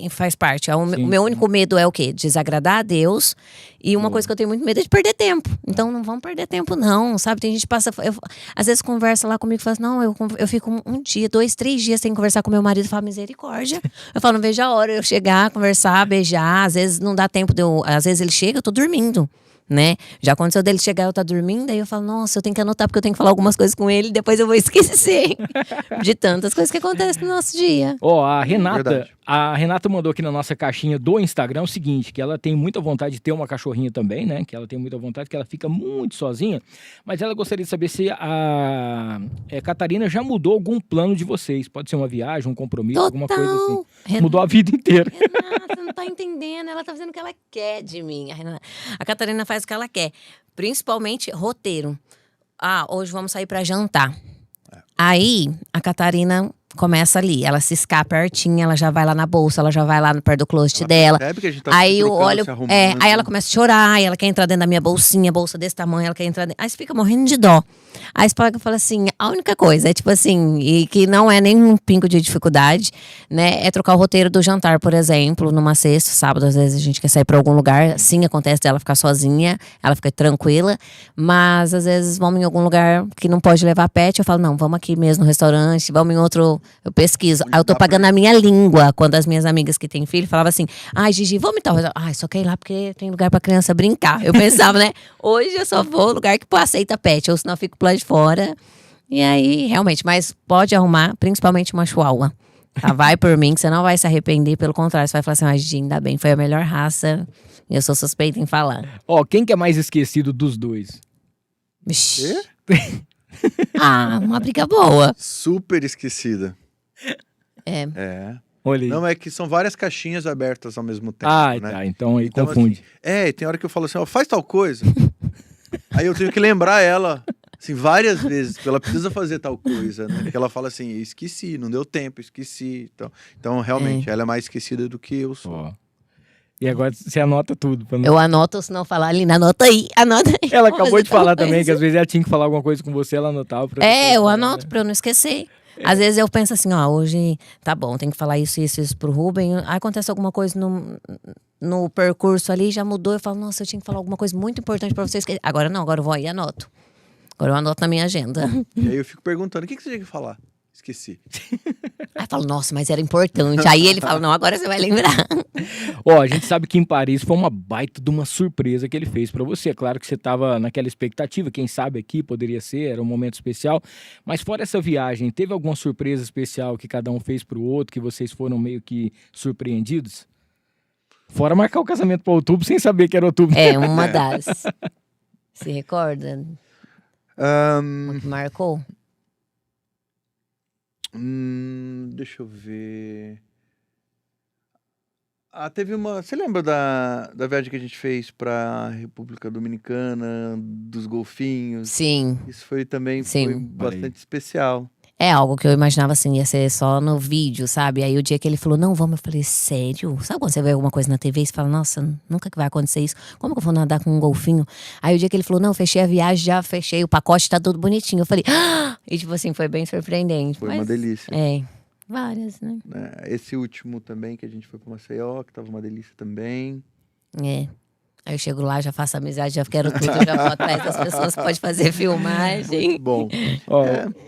S13: faz parte. O meu único medo é o quê? Desagradar a Deus. E uma coisa que eu tenho muito medo é de perder tempo. Então não vamos perder tempo não, sabe? Tem gente que passa... às vezes conversa lá comigo e fala assim, eu fico 1 dia, 2, 3 dias sem conversar com meu marido e falo, misericórdia. Eu falo, não vejo a hora eu chegar, conversar, beijar. Às vezes não dá tempo às vezes ele chega, eu tô dormindo. Né? Já aconteceu dele chegar e eu tá dormindo, aí eu falo, nossa, eu tenho que anotar porque eu tenho que falar algumas coisas com ele, depois eu vou esquecer de tantas coisas que acontecem no nosso dia.
S11: A Renata mandou aqui na nossa caixinha do Instagram o seguinte, que ela tem muita vontade de ter uma cachorrinha também, né? Que ela tem muita vontade, que ela fica muito sozinha, mas ela gostaria de saber se a Catarina já mudou algum plano de vocês. Pode ser uma viagem, um compromisso, alguma coisa assim. Mudou a vida inteira.
S13: Renata, não tá entendendo, ela tá fazendo o que ela quer de mim. A Catarina faz o que ela quer, principalmente roteiro. Hoje vamos sair pra jantar. Aí, a Catarina começa ali, ela se escapa pertinho, ela já vai lá na bolsa, ela já vai lá perto do closet dela.
S12: Que a gente tá
S13: aí eu olho, aí ela começa a chorar, aí ela quer entrar dentro da minha bolsinha, bolsa desse tamanho, ela quer entrar dentro. Aí você fica morrendo de dó. Aí você fala assim, a única coisa é tipo assim, e que não é nem um pingo de dificuldade, né, é trocar o roteiro do jantar, por exemplo, numa sexta, sábado, às vezes a gente quer sair pra algum lugar, sim, acontece dela ficar sozinha, ela fica tranquila, mas às vezes vamos em algum lugar que não pode levar pet, eu falo, não, vamos aqui mesmo no restaurante, vamos em outro, eu pesquiso. Aí eu tô pagando a minha língua, quando as minhas amigas que têm filho falavam assim, Gigi, vamos então, só quer ir lá porque tem lugar pra criança brincar. Eu pensava, né, hoje eu só vou no lugar que aceita pet, ou senão eu fico lá de fora. E aí, realmente, mas pode arrumar, principalmente uma chihuahua. Tá? Vai por mim, que você não vai se arrepender. Pelo contrário, você vai falar assim, Gigi, ainda bem, foi a melhor raça. E eu sou suspeita em falar.
S11: Quem que é mais esquecido dos dois?
S13: Uma briga boa.
S12: Super esquecida.
S11: Olha aí.
S12: Não, é que são várias caixinhas abertas ao mesmo tempo,
S11: Ah,
S12: né?
S11: tá. Então aí
S12: Então,
S11: confunde.
S12: assim, tem hora que eu falo assim, ó, faz tal coisa. Aí eu tenho que lembrar ela, assim, várias vezes, porque ela precisa fazer tal coisa, né? Porque ela fala assim, esqueci, não deu tempo, esqueci. Então realmente, ela é mais esquecida do que eu sou.
S11: E agora você anota tudo. Pra não...
S13: Eu anoto, se não falar, Aline, anota aí.
S11: Ela acabou de falar também, que às vezes ela tinha que falar alguma coisa com você, ela anotava.
S13: Eu anoto pra eu não esquecer. Às vezes eu penso assim, hoje tá bom, tem que falar isso pro Ruben. Aí acontece alguma coisa no percurso ali, já mudou. Eu falo, nossa, eu tinha que falar alguma coisa muito importante pra vocês. Agora não, agora eu vou aí e anoto. Agora eu anoto na minha agenda.
S12: E aí eu fico perguntando, o que você tinha que falar? Esqueci.
S13: Aí eu falo, nossa, mas era importante. Aí ele fala, não, agora você vai lembrar.
S11: A gente sabe que em Paris foi uma baita de uma surpresa que ele fez pra você. É claro que você tava naquela expectativa, quem sabe aqui poderia ser, era um momento especial. Mas fora essa viagem, teve alguma surpresa especial que cada um fez pro outro, que vocês foram meio que surpreendidos? Fora marcar o casamento pra outubro sem saber que era outubro.
S13: Uma das. Se recorda? O que marcou?
S12: Deixa eu ver. Teve uma. Você lembra da viagem que a gente fez pra República Dominicana, dos golfinhos?
S13: Sim.
S12: Isso foi também
S13: Sim.
S12: foi bastante especial.
S13: É algo que eu imaginava assim, ia ser só no vídeo, sabe? Aí o dia que ele falou, não, vamos, eu falei, sério? Sabe quando você vê alguma coisa na TV e você fala, nossa, nunca que vai acontecer isso? Como que eu vou nadar com um golfinho? Aí o dia que ele falou, não, fechei a viagem, já fechei, o pacote tá todo bonitinho. Eu falei, E tipo assim, foi bem surpreendente.
S12: Foi uma delícia.
S13: Várias, né?
S12: Esse último também, que a gente foi pra Maceió, que tava uma delícia também.
S13: Aí eu chego lá, já faço amizade, já quero tudo, já vou atrás das pessoas, pode fazer filmagem.
S12: Muito bom.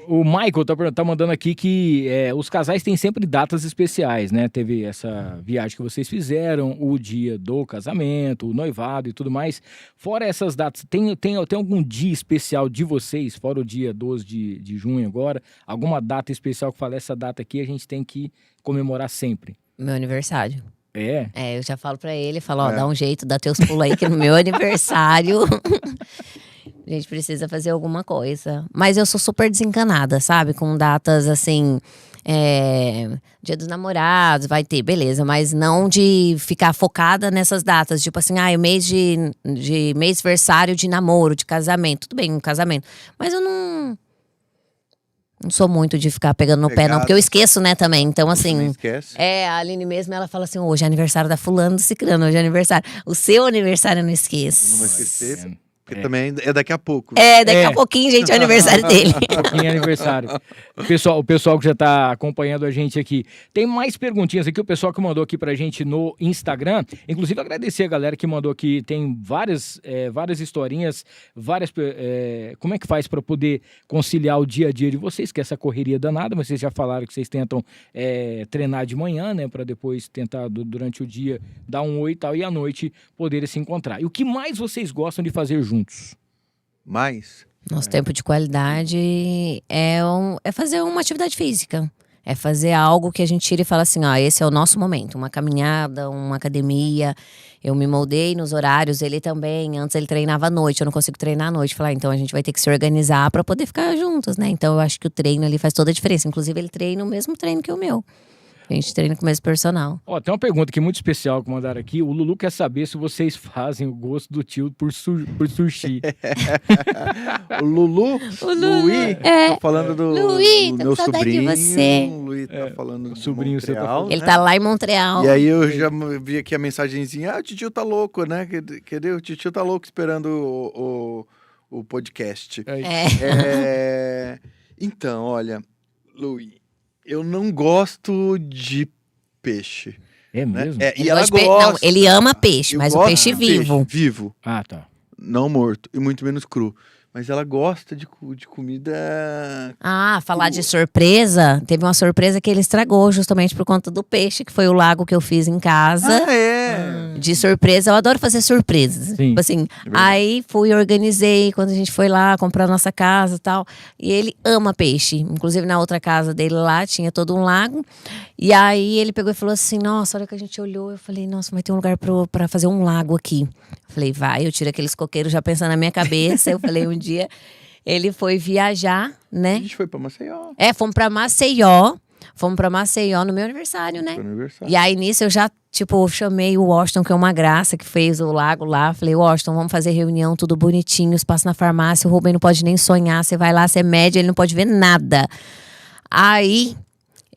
S11: O Michael tá mandando aqui que os casais têm sempre datas especiais, né? Teve essa viagem que vocês fizeram, o dia do casamento, o noivado e tudo mais. Fora essas datas, tem algum dia especial de vocês, fora o dia 12 de junho agora? Alguma data especial que fala, essa data aqui a gente tem que comemorar sempre?
S13: Meu aniversário.
S11: É,
S13: eu já falo pra ele, falo, dá um jeito, dá teus pulos aí, que no meu aniversário a gente precisa fazer alguma coisa. Mas eu sou super desencanada, sabe? Com datas assim, Dia dos Namorados, vai ter, beleza. Mas não de ficar focada nessas datas. Tipo assim, o mês de mêsversário de namoro, de casamento. Tudo bem, um casamento. Mas eu não sou muito de ficar pegando no pé, não. Porque eu esqueço, né, também. Então, assim...
S12: Esquece.
S13: A Aline mesmo, ela fala assim, hoje é aniversário da fulano, do ciclano, hoje é aniversário. O seu aniversário eu não esqueço.
S12: Não vai esquecer, porque também é daqui a pouco.
S13: Daqui a pouquinho, gente, é o aniversário dele.
S11: Pouquinho é aniversário. O pessoal que já tá acompanhando a gente aqui. Tem mais perguntinhas aqui, o pessoal que mandou aqui pra gente no Instagram. Inclusive, agradecer a galera que mandou aqui. Tem várias historinhas, como é que faz pra poder conciliar o dia a dia de vocês, que é essa correria danada, mas vocês já falaram que vocês tentam treinar de manhã, né, pra depois tentar, durante o dia, dar um oi e tal, e à noite poderem se encontrar. E o que mais vocês gostam de fazer juntos?
S13: Nosso tempo de qualidade é fazer uma atividade física. É fazer algo que a gente tira e fala assim, esse é o nosso momento. Uma caminhada, uma academia. Eu me moldei nos horários, ele também. Antes ele treinava à noite, eu não consigo treinar à noite. Falar, então a gente vai ter que se organizar para poder ficar juntos, né? Então eu acho que o treino ali faz toda a diferença. Inclusive ele treina o mesmo treino que o meu. A gente treina com o mesmo personal.
S11: Tem uma pergunta aqui muito especial que mandaram aqui. O Lulu quer saber se vocês fazem o gosto do tio por sushi.
S12: O Lulu? Luí? Tá falando do meu sobrinho. O Luí tá falando do
S11: sobrinho.
S12: Montreal,
S13: Ele tá lá em Montreal.
S12: E aí eu já vi aqui a mensagenzinha. O tio tá louco, né? Cadê? O tio tá louco esperando o podcast. Então, olha, Luí, eu não gosto de peixe.
S11: É mesmo?
S12: Né? E ela gosta.
S13: Não, ele ama peixe, mas o peixe vivo.
S12: Vivo.
S11: Ah, tá.
S12: Não morto, e muito menos cru. Mas ela gosta de comida...
S13: Falar de surpresa. Teve uma surpresa que ele estragou justamente por conta do peixe, que foi o lago que eu fiz em casa. De surpresa. Eu adoro fazer surpresas.
S11: Sim.
S13: Tipo assim, aí organizei quando a gente foi lá comprar nossa casa e tal. E ele ama peixe. Inclusive na outra casa dele lá tinha todo um lago. E aí ele pegou e falou assim, nossa, a hora que a gente olhou, eu falei, nossa, vai ter um lugar pra fazer um lago aqui. Eu falei, vai, eu tiro aqueles coqueiros já pensando na minha cabeça. Eu falei, um dia ele foi viajar, né?
S12: A gente foi pra Maceió.
S13: Fomos pra Maceió. fomos pra Maceió no meu aniversário, né? E aí nisso eu já, tipo, chamei o Washington, que é uma graça, que fez o lago lá. Falei, Washington, vamos fazer reunião, tudo bonitinho, espaço na farmácia. O Rubem não pode nem sonhar. Você vai lá, você mede, ele não pode ver nada. Aí,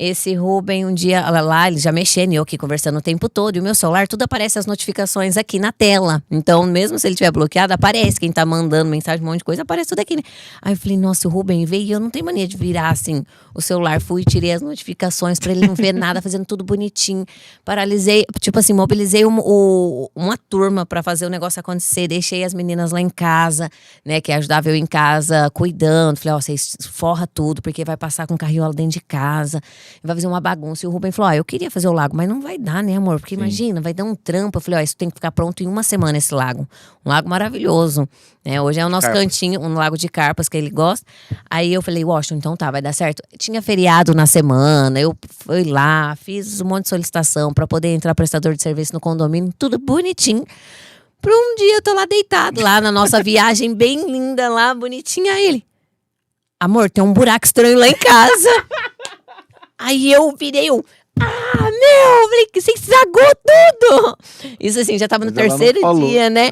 S13: esse Rubem, um dia lá, ele já mexendo, e eu aqui conversando o tempo todo, e o meu celular, tudo aparece as notificações aqui na tela. Então, mesmo se ele tiver bloqueado, aparece quem tá mandando mensagem, um monte de coisa, aparece tudo aqui, né? Aí eu falei, nossa, o Rubem veio, e eu não tenho mania de virar, assim, o celular. Fui, tirei as notificações pra ele não ver nada, fazendo tudo bonitinho. Paralisei, tipo assim, mobilizei uma turma pra fazer o negócio acontecer. Deixei as meninas lá em casa, né, que ajudava eu em casa, cuidando. Falei, ó, vocês forra tudo, porque vai passar com carriola dentro de casa. Vai fazer uma bagunça. E o Rubem falou, eu queria fazer o lago, mas não vai dar, né, amor? Porque imagina, vai dar um trampo. Eu falei, isso tem que ficar pronto em 1 semana, esse lago. Um lago maravilhoso. Hoje é o nosso cantinho, um lago de carpas que ele gosta. Aí eu falei, Washington, então tá, vai dar certo. Tinha feriado na semana, eu fui lá, fiz um monte de solicitação pra poder entrar prestador de serviço no condomínio, tudo bonitinho. Por um dia eu tô lá deitado, lá na nossa viagem bem linda lá, bonitinha. Aí ele, amor, tem um buraco estranho lá em casa. Aí eu virei falei que você estragou tudo. Isso assim, já tava no terceiro dia, né?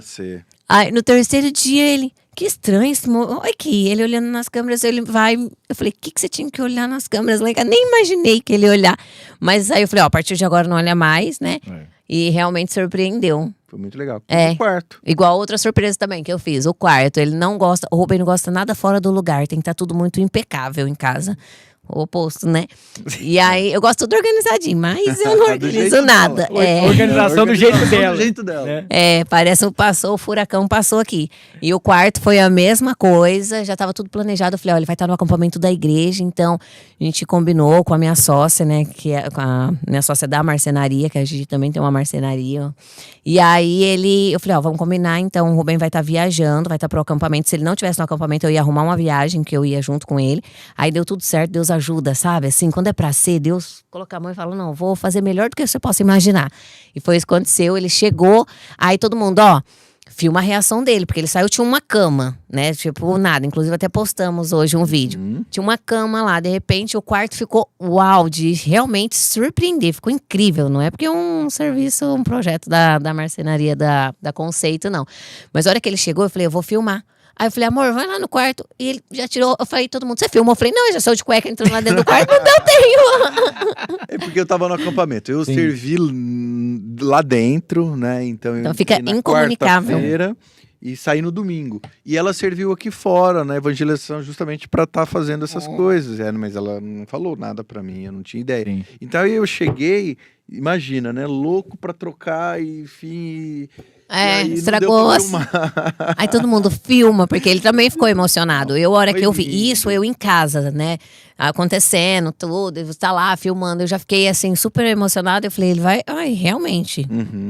S13: Aí no terceiro dia ele, que estranho esse olha aqui, ele olhando nas câmeras, ele vai, eu falei, o que você tinha que olhar nas câmeras lá? Nem imaginei que ele ia olhar. Mas aí eu falei, a partir de agora não olha mais, né? E realmente surpreendeu.
S12: Foi muito legal.
S13: O quarto. Igual outra surpresa também que eu fiz. O quarto, ele não gosta, o Rubem não gosta nada fora do lugar, tem que estar tudo muito impecável em casa. O oposto, né? E aí, eu gosto tudo organizadinho, mas eu não organizo nada.
S11: Organização do jeito dela.
S12: Do jeito dela.
S13: Parece o furacão passou aqui. E o quarto foi a mesma coisa, já estava tudo planejado. Eu falei, olha, ele vai estar no acampamento da igreja, então a gente combinou com a minha sócia, né? Que é com a minha sócia da marcenaria, que a gente também tem uma marcenaria. E aí eu falei, vamos combinar, então o Rubem vai estar viajando, vai estar pro acampamento. Se ele não estivesse no acampamento, eu ia arrumar uma viagem, que eu ia junto com ele. Aí deu tudo certo, Deus ajuda, sabe? Assim, quando é pra ser, Deus coloca a mão e fala, não, vou fazer melhor do que você possa imaginar. E foi isso que aconteceu, ele chegou, aí todo mundo, filma a reação dele, porque ele saiu, tinha uma cama, né? Tipo, nada. Inclusive, até postamos hoje um vídeo. Tinha uma cama lá, de repente, o quarto ficou uau, de realmente surpreender. Ficou incrível, não é porque é um serviço, um projeto da marcenaria da Conceito, não. Mas a hora que ele chegou, eu falei, eu vou filmar. Aí eu falei, amor, vai lá no quarto. E ele já tirou, eu falei, todo mundo, você filmou? Eu falei, não, eu já sou de cueca entrando lá dentro do quarto. Não deu tempo.
S12: É porque eu tava no acampamento. Eu servi lá dentro, né? Então
S13: fica incomunicável.
S12: E saí no domingo. E ela serviu aqui fora, na evangelização, justamente para estar fazendo essas coisas. Mas ela não falou nada para mim, eu não tinha ideia. Então aí eu cheguei, imagina, né? Louco para trocar, enfim...
S13: estragou assim. Aí todo mundo filma, porque ele também ficou emocionado. A hora que eu vi isso, eu em casa, né? Acontecendo tudo, ele tá lá filmando. Eu já fiquei assim, super emocionada. Eu falei, ele vai. Realmente.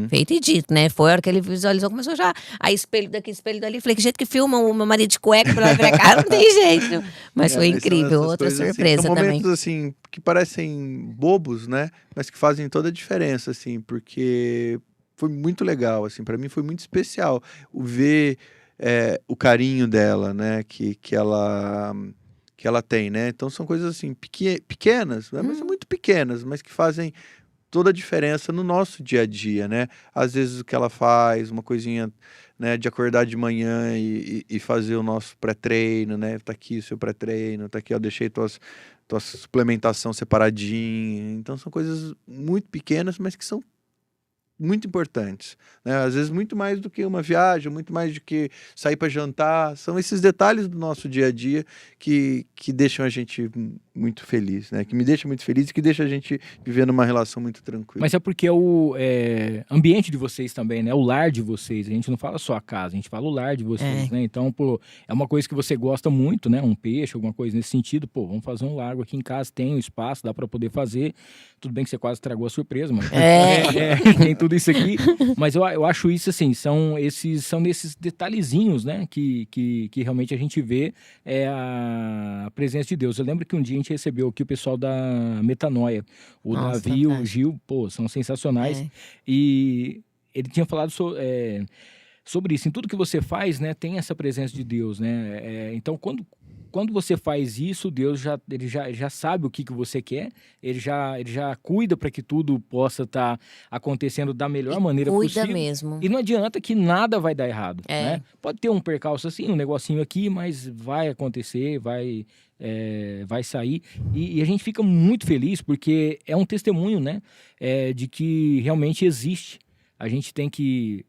S13: Feito e dito, né? Foi a hora que ele visualizou, começou já. Aí espelho daqui, espelho dali. Falei, que jeito que filma o meu marido de cueca pra lá e pra cá, não tem jeito. Mas foi incrível. Outra surpresa
S12: são
S13: também.
S12: Momentos assim, que parecem bobos, né? Mas que fazem toda a diferença, assim, porque. Foi muito legal, assim, para mim foi muito especial ver o carinho dela, né, que ela tem, né, então são coisas assim, pequenas, né? Mas são muito pequenas, mas que fazem toda a diferença no nosso dia a dia, né, às vezes o que ela faz, uma coisinha, né, de acordar de manhã e fazer o nosso pré-treino, né, tá aqui o seu pré-treino, tá aqui, ó, deixei tua suplementação separadinha, então são coisas muito pequenas, mas que são muito importantes, né? Às vezes muito mais do que uma viagem, muito mais do que sair para jantar, são esses detalhes do nosso dia a dia que deixam a gente muito feliz, né? Que me deixa muito feliz e que deixa a gente viver numa relação muito tranquila.
S11: Mas é porque é o ambiente de vocês também, né? O lar de vocês, a gente não fala só a casa, a gente fala o lar de vocês, né? Então, é uma coisa que você gosta muito, né? Um peixe, alguma coisa nesse sentido, vamos fazer um lago aqui em casa, tem o espaço, dá para poder fazer. Tudo bem que você quase estragou a surpresa, mas tem tudo isso aqui, mas eu acho isso assim, são nesses detalhezinhos, né, que realmente a gente vê a presença de Deus. Eu lembro que um dia a gente recebeu aqui o pessoal da Metanoia, o Davi e o Gil, são sensacionais, e ele tinha falado sobre isso, em tudo que você faz, né, tem essa presença de Deus, né, então quando quando você faz isso, Deus ele já sabe o que você quer, ele já cuida para que tudo possa estar acontecendo da melhor maneira possível.
S13: Cuida mesmo.
S11: E não adianta que nada vai dar errado. Né? Pode ter um percalço assim, um negocinho aqui, mas vai acontecer, vai sair. E a gente fica muito feliz porque é um testemunho, né, de que realmente existe. A gente tem que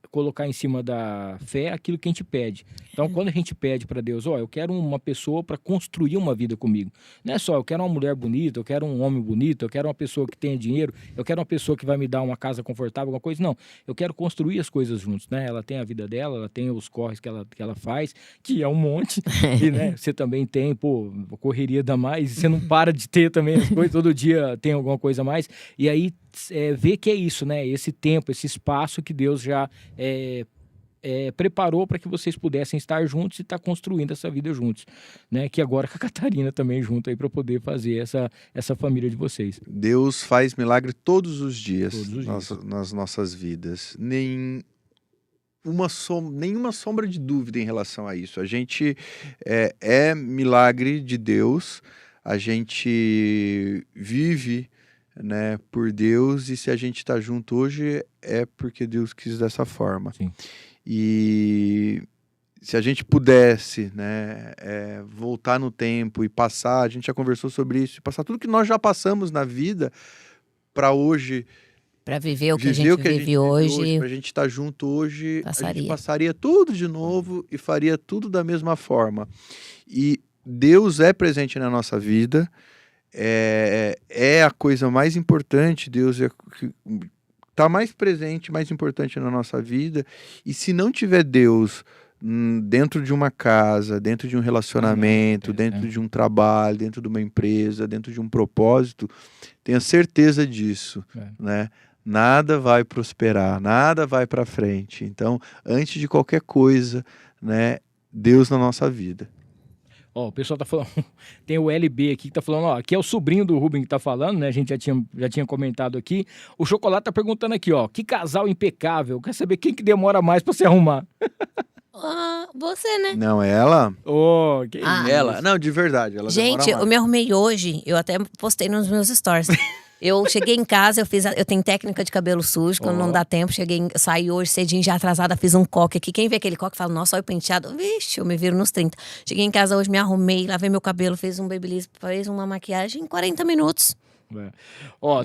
S11: colocar em cima da fé aquilo que a gente pede. Então, quando a gente pede para Deus, eu quero uma pessoa para construir uma vida comigo. Não é só, eu quero uma mulher bonita, eu quero um homem bonito, eu quero uma pessoa que tenha dinheiro, eu quero uma pessoa que vai me dar uma casa confortável, alguma coisa. Não, eu quero construir as coisas juntos, né? Ela tem a vida dela, ela tem os corres que ela faz, que é um monte. E, né, você também tem, correria da mais, você não para de ter também as coisas, todo dia tem alguma coisa a mais. E aí, ver que é isso, né? Esse tempo, esse espaço que Deus já preparou para que vocês pudessem estar juntos e estar construindo essa vida juntos, né? Que agora com a Catarina também junto aí para poder fazer essa família de vocês.
S12: Deus faz milagre todos os dias, nas nossas vidas. Nenhuma sombra de dúvida em relação a isso. A gente é milagre de Deus, a gente vive, né, por Deus, e se a gente está junto hoje é porque Deus quis dessa forma.
S11: Sim.
S12: E se a gente pudesse, né, voltar no tempo e passar, a gente já conversou sobre isso, passar tudo que nós já passamos na vida para hoje,
S13: para viver o que a gente vive hoje,
S12: para a gente estar junto hoje,
S13: passaria.
S12: A gente passaria tudo de novo e faria tudo da mesma forma. E Deus é presente na nossa vida. É a coisa mais importante. Deus está mais presente, mais importante na nossa vida. E se não tiver Deus dentro de uma casa, dentro de um relacionamento, dentro de um trabalho, dentro de uma empresa, dentro de um propósito, tenha certeza disso, né? Nada vai prosperar, nada vai para frente. Então, antes de qualquer coisa, né, Deus na nossa vida.
S11: O pessoal tá falando, tem o LB aqui que tá falando, aqui é o sobrinho do Rubem que tá falando, né? A gente já tinha comentado aqui. O Chocolate tá perguntando aqui, que casal impecável. Quer saber quem que demora mais pra se arrumar?
S13: Você, né?
S12: Não, ela?
S13: Ela?
S12: Não, de verdade. Ela
S13: gente, eu me arrumei hoje, eu até postei nos meus stories. Eu cheguei em casa, eu tenho técnica de cabelo sujo, quando não dá tempo, saí hoje cedinho, já atrasada, fiz um coque aqui. Quem vê aquele coque fala, nossa, olha o penteado. Vixe, eu me viro nos 30. Cheguei em casa hoje, me arrumei, lavei meu cabelo, fiz um babyliss, fiz uma maquiagem em 40 minutos.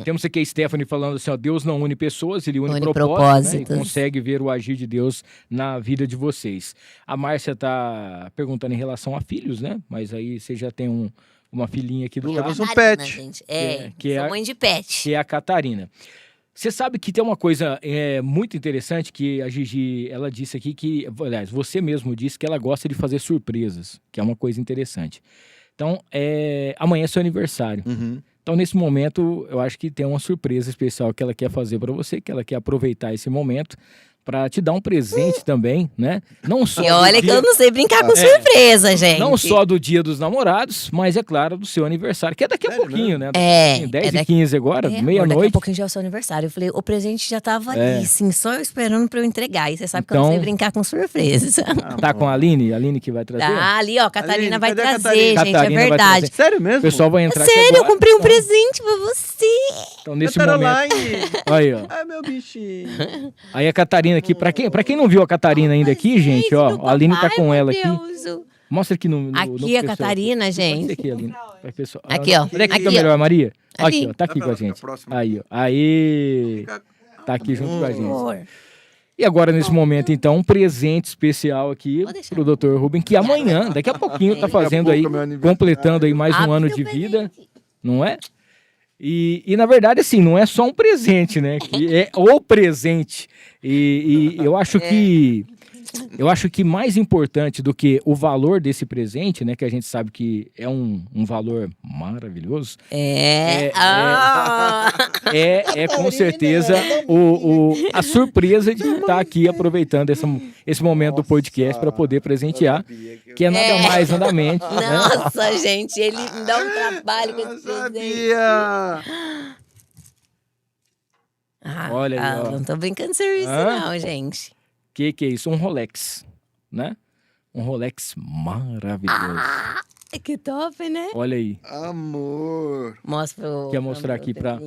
S11: Temos aqui a Stephanie falando assim, Deus não une pessoas, ele une propósitos, né? E consegue ver o agir de Deus na vida de vocês. A Márcia tá perguntando em relação a filhos, né? Mas aí você já tem uma filhinha aqui do lado.
S12: Um pet.
S13: Gente. Sou mãe de pet.
S11: Que é a Catarina. Você sabe que tem uma coisa muito interessante que a Gigi, ela disse aqui que, aliás, você mesmo disse que ela gosta de fazer surpresas, que é uma coisa interessante. Então, amanhã é seu aniversário.
S12: Uhum.
S11: Então, nesse momento, eu acho que tem uma surpresa especial que ela quer fazer para você, que ela quer aproveitar esse momento para te dar um presente também, né? Não só
S13: e olha que eu não sei brincar com surpresa, gente.
S11: Não só do Dia dos Namorados, mas, é claro, do seu aniversário, que é daqui a pouquinho, né? 10h15 agora, meia-noite.
S13: Daqui a pouquinho já é o seu aniversário. Eu falei, o presente já tava ali, sim, só eu esperando para eu entregar. E você sabe que eu não sei brincar com surpresas.
S11: Tá com a Aline? A Aline que vai trazer?
S13: Tá ali, a Catarina vai trazer,
S11: Catarina?
S13: gente, é verdade.
S12: Sério mesmo?
S11: O pessoal vai entrar
S13: Sério, eu comprei um presente pra você.
S11: Então, nesse momento... Aí,
S12: Ai, meu bichinho.
S11: Aí a Catarina aqui, pra quem não viu a Catarina ainda aqui, gente, a Aline tá com ela aqui. Mostra aqui no
S13: aqui a Catarina, gente.
S11: Aqui, Aline.
S13: Aqui, ó.
S11: Olha aqui, melhor, Maria. Aqui, ó, tá aqui com a gente. Aí, ó. Aí. Tá aqui junto com a gente. E agora, nesse momento, então, um presente especial aqui pro Dr. Rubem, que amanhã, daqui a pouquinho, tá fazendo aí, completando aí mais um ano de vida, não é? E na verdade, assim, não é só um presente, né? Que é o presente. E eu acho que mais importante do que o valor desse presente, né? Que a gente sabe que é um valor maravilhoso. Com certeza a surpresa de estar aqui aproveitando esse momento do podcast para poder presentear. Que é nada mais, nada menos.
S13: Nossa,
S11: né?
S13: gente, ele me dá um trabalho com esse presente.
S11: Olha aí, ó.
S13: Não tô brincando de serviço, não, gente.
S11: Que é isso? Um Rolex, né? Um Rolex maravilhoso.
S13: Ai, que top, né?
S11: Olha aí.
S12: Amor.
S13: Mostra pro...
S11: Quer mostrar aqui pra...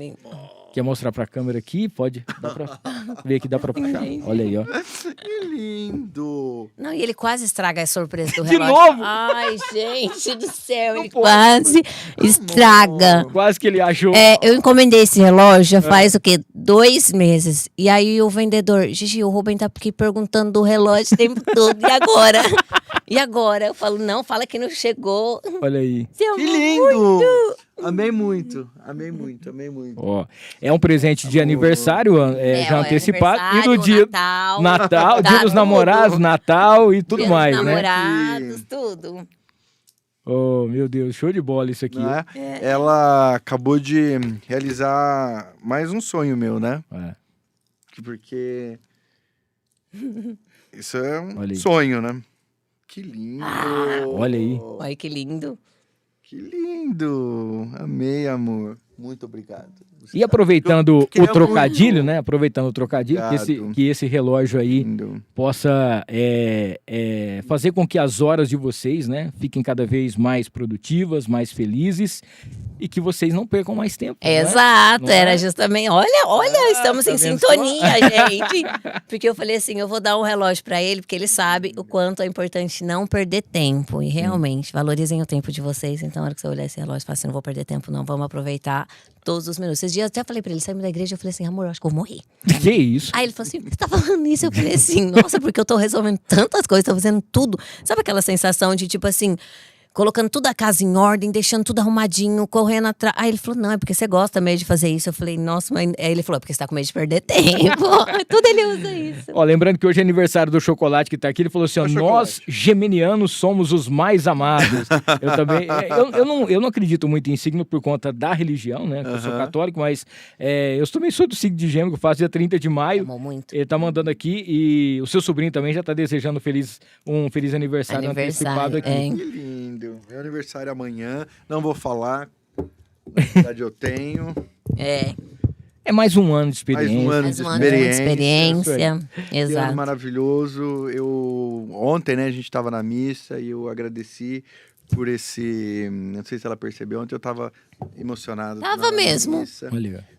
S11: Quer mostrar pra câmera aqui? Pode. Dá pra ver aqui, dá pra puxar. Olha aí, ó.
S12: Que lindo.
S13: Não, e ele quase estraga a surpresa do
S11: De
S13: relógio.
S11: novo?
S13: Ai, gente do céu, ele quase estraga.
S11: Quase que ele achou.
S13: Eu encomendei esse relógio já faz o quê? 2 meses. E aí o vendedor, Gigi, o Rubem tá aqui perguntando do relógio o tempo todo. E agora? E agora? Eu falo, não, fala que não chegou.
S11: Olha aí.
S13: Que
S12: lindo! Amei muito, amei muito, amei muito.
S11: Ó, é um presente de aniversário, já antecipado. E do dia Natal, Dia dos Namorados, Natal e tudo
S13: Dia
S11: mais,
S13: dos
S11: né?
S13: namorados, tudo.
S11: Oh, meu Deus, show de bola isso aqui.
S12: Né? Ela acabou de realizar mais um sonho meu, né? Porque isso é um sonho, né? Que lindo!
S11: Olha aí.
S13: Olha que lindo.
S12: Que lindo! Amei, amor. Muito obrigado.
S11: E aproveitando
S12: Eu
S11: o trocadilho, né? Aproveitando o trocadilho,
S12: Obrigado.
S11: que esse relógio aí possa fazer com que as horas de vocês, né, fiquem cada vez mais produtivas, mais felizes e que vocês não percam mais tempo.
S13: Exato,
S11: não é?
S13: Era justamente. Olha, estamos
S11: tá
S13: em
S11: vendo
S13: sintonia,
S11: só?
S13: gente. Porque eu falei assim: eu vou dar um relógio pra ele, porque ele sabe o quanto é importante não perder tempo. E realmente, valorizem o tempo de vocês. Então, na hora que você olhar esse relógio, fala assim: não vou perder tempo, não. Vamos aproveitar todos os minutos. Esses dias eu até falei pra ele, saímos da igreja, eu falei assim, amor, eu acho que eu vou morrer.
S11: Que isso?
S13: Aí ele falou assim, por que você tá falando isso? Eu falei assim, nossa, porque eu tô resolvendo tantas coisas, tô fazendo tudo. Sabe aquela sensação de tipo assim, colocando tudo a casa em ordem, deixando tudo arrumadinho, correndo atrás. Aí ele falou, não, é porque você gosta mesmo de fazer isso. Eu falei, nossa, mas... Aí ele falou, é porque você tá com medo de perder tempo. Tudo ele usa isso.
S11: Ó, lembrando que hoje é aniversário do Chocolate que tá aqui, ele falou assim, ó, nós geminianos somos os mais amados. Eu também, eu não acredito muito em signo por conta da religião, né, eu sou católico, mas eu também sou do signo de Gêmeo, que eu faço dia 30 de maio.
S13: Muito.
S11: Ele tá mandando aqui e o seu sobrinho também já tá desejando um feliz aniversário antecipado aqui.
S12: Que lindo. Meu aniversário amanhã, não vou falar, na verdade eu tenho.
S11: É mais um ano de experiência.
S12: Mais um ano de
S13: experiência. Exato.
S12: Que ano maravilhoso. Ontem, né, a gente estava na missa e eu agradeci por esse... Não sei se ela percebeu, ontem eu estava emocionado.
S13: Tava mesmo.
S12: Missa,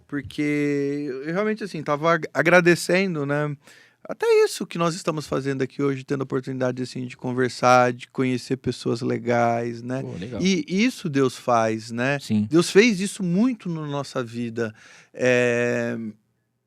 S12: porque eu realmente, assim, estava agradecendo, né? Até isso que nós estamos fazendo aqui hoje, tendo a oportunidade, assim, de conversar, de conhecer pessoas legais, né?
S11: Pô, legal.
S12: E isso Deus faz, né?
S11: Sim.
S12: Deus fez isso muito na nossa vida.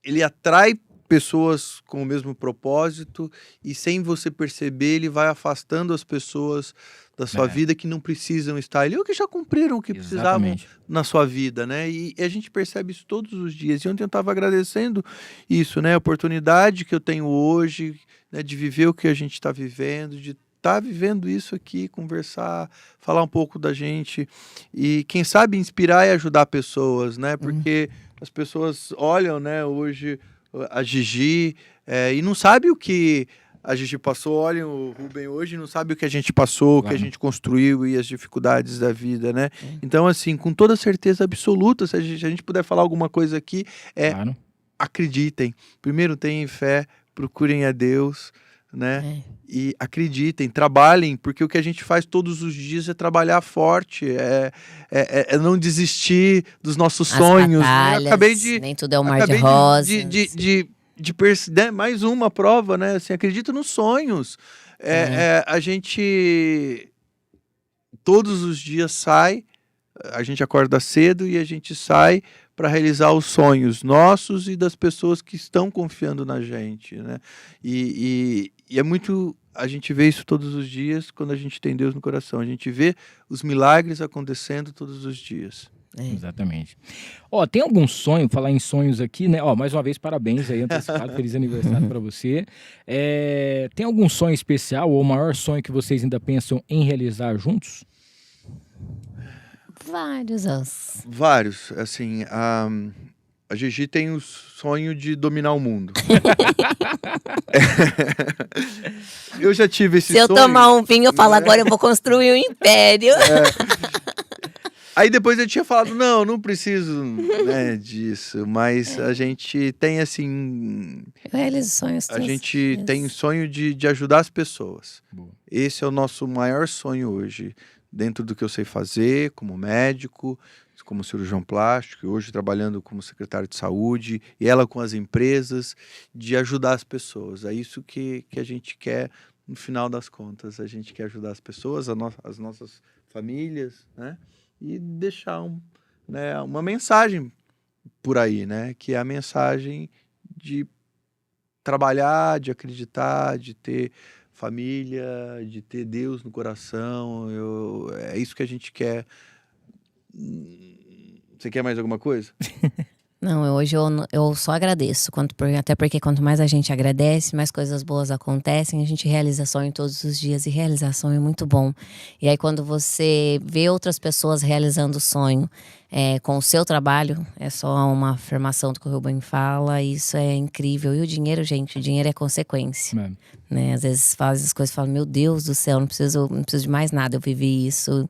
S12: Ele atrai pessoas com o mesmo propósito e sem você perceber, ele vai afastando as pessoas da sua vida que não precisam estar ali ou que já cumpriram o que precisavam na sua vida, né? E a gente percebe isso todos os dias. E ontem eu estava agradecendo isso, né? A oportunidade que eu tenho hoje, né? De viver o que a gente está vivendo, de estar vivendo isso aqui, conversar, falar um pouco da gente e, quem sabe, inspirar e ajudar pessoas, né? Porque as pessoas olham, né, hoje a Gigi e não sabe o que a Gigi passou, olhem o Rubem hoje, não sabe o que a gente passou, o que a gente construiu e as dificuldades da vida, né? Então, assim, com toda certeza absoluta, se a gente puder falar alguma coisa aqui, acreditem. Primeiro, tenham fé, procurem a Deus, né? E acreditem, trabalhem, porque o que a gente faz todos os dias é trabalhar forte, é não desistir dos nossos sonhos.
S13: Batalhas,
S12: né? Acabei de...
S13: nem tudo é um mar de rosas.
S12: Mais uma prova, né? Assim, acredito nos sonhos. A gente todos os dias sai, a gente acorda cedo e a gente sai para realizar os sonhos nossos e das pessoas que estão confiando na gente, né? E é muito... A gente vê isso todos os dias quando a gente tem Deus no coração. A gente vê os milagres acontecendo todos os dias.
S11: Exatamente. Ó, tem algum sonho, falar em sonhos aqui, né? Ó, mais uma vez, parabéns aí, antecipado, feliz aniversário para você. Tem algum sonho especial ou o maior sonho que vocês ainda pensam em realizar juntos?
S12: Vários, assim, a Gigi tem o sonho de dominar o mundo. Eu já tive esse sonho.
S13: Se eu tomar um vinho, eu falo, agora eu vou construir um império.
S12: Aí depois eu tinha falado, não preciso, né, disso, mas a gente tem, assim...
S13: Eu realizo sonhos todos.
S12: A gente tem sonho de ajudar as pessoas. Esse é o nosso maior sonho hoje, dentro do que eu sei fazer, como médico, como cirurgião plástico, e hoje trabalhando como secretário de saúde, e ela com as empresas, de ajudar as pessoas. É isso que a gente quer, no final das contas. A gente quer ajudar as pessoas, as nossas famílias, né? E deixar né, uma mensagem por aí, né? Que é a mensagem de trabalhar, de acreditar, de ter família, de ter Deus no coração. É isso que a gente quer. Você quer mais alguma coisa?
S13: Não, hoje eu só agradeço, até porque quanto mais a gente agradece, mais coisas boas acontecem, a gente realiza sonho todos os dias, e realizar sonho é muito bom. E aí quando você vê outras pessoas realizando sonho com o seu trabalho, é só uma afirmação do que o Rubem fala, e isso é incrível. E o dinheiro, gente, o dinheiro é consequência. Né? Às vezes faz as coisas e fala, meu Deus do céu, não preciso de mais nada, eu vivi isso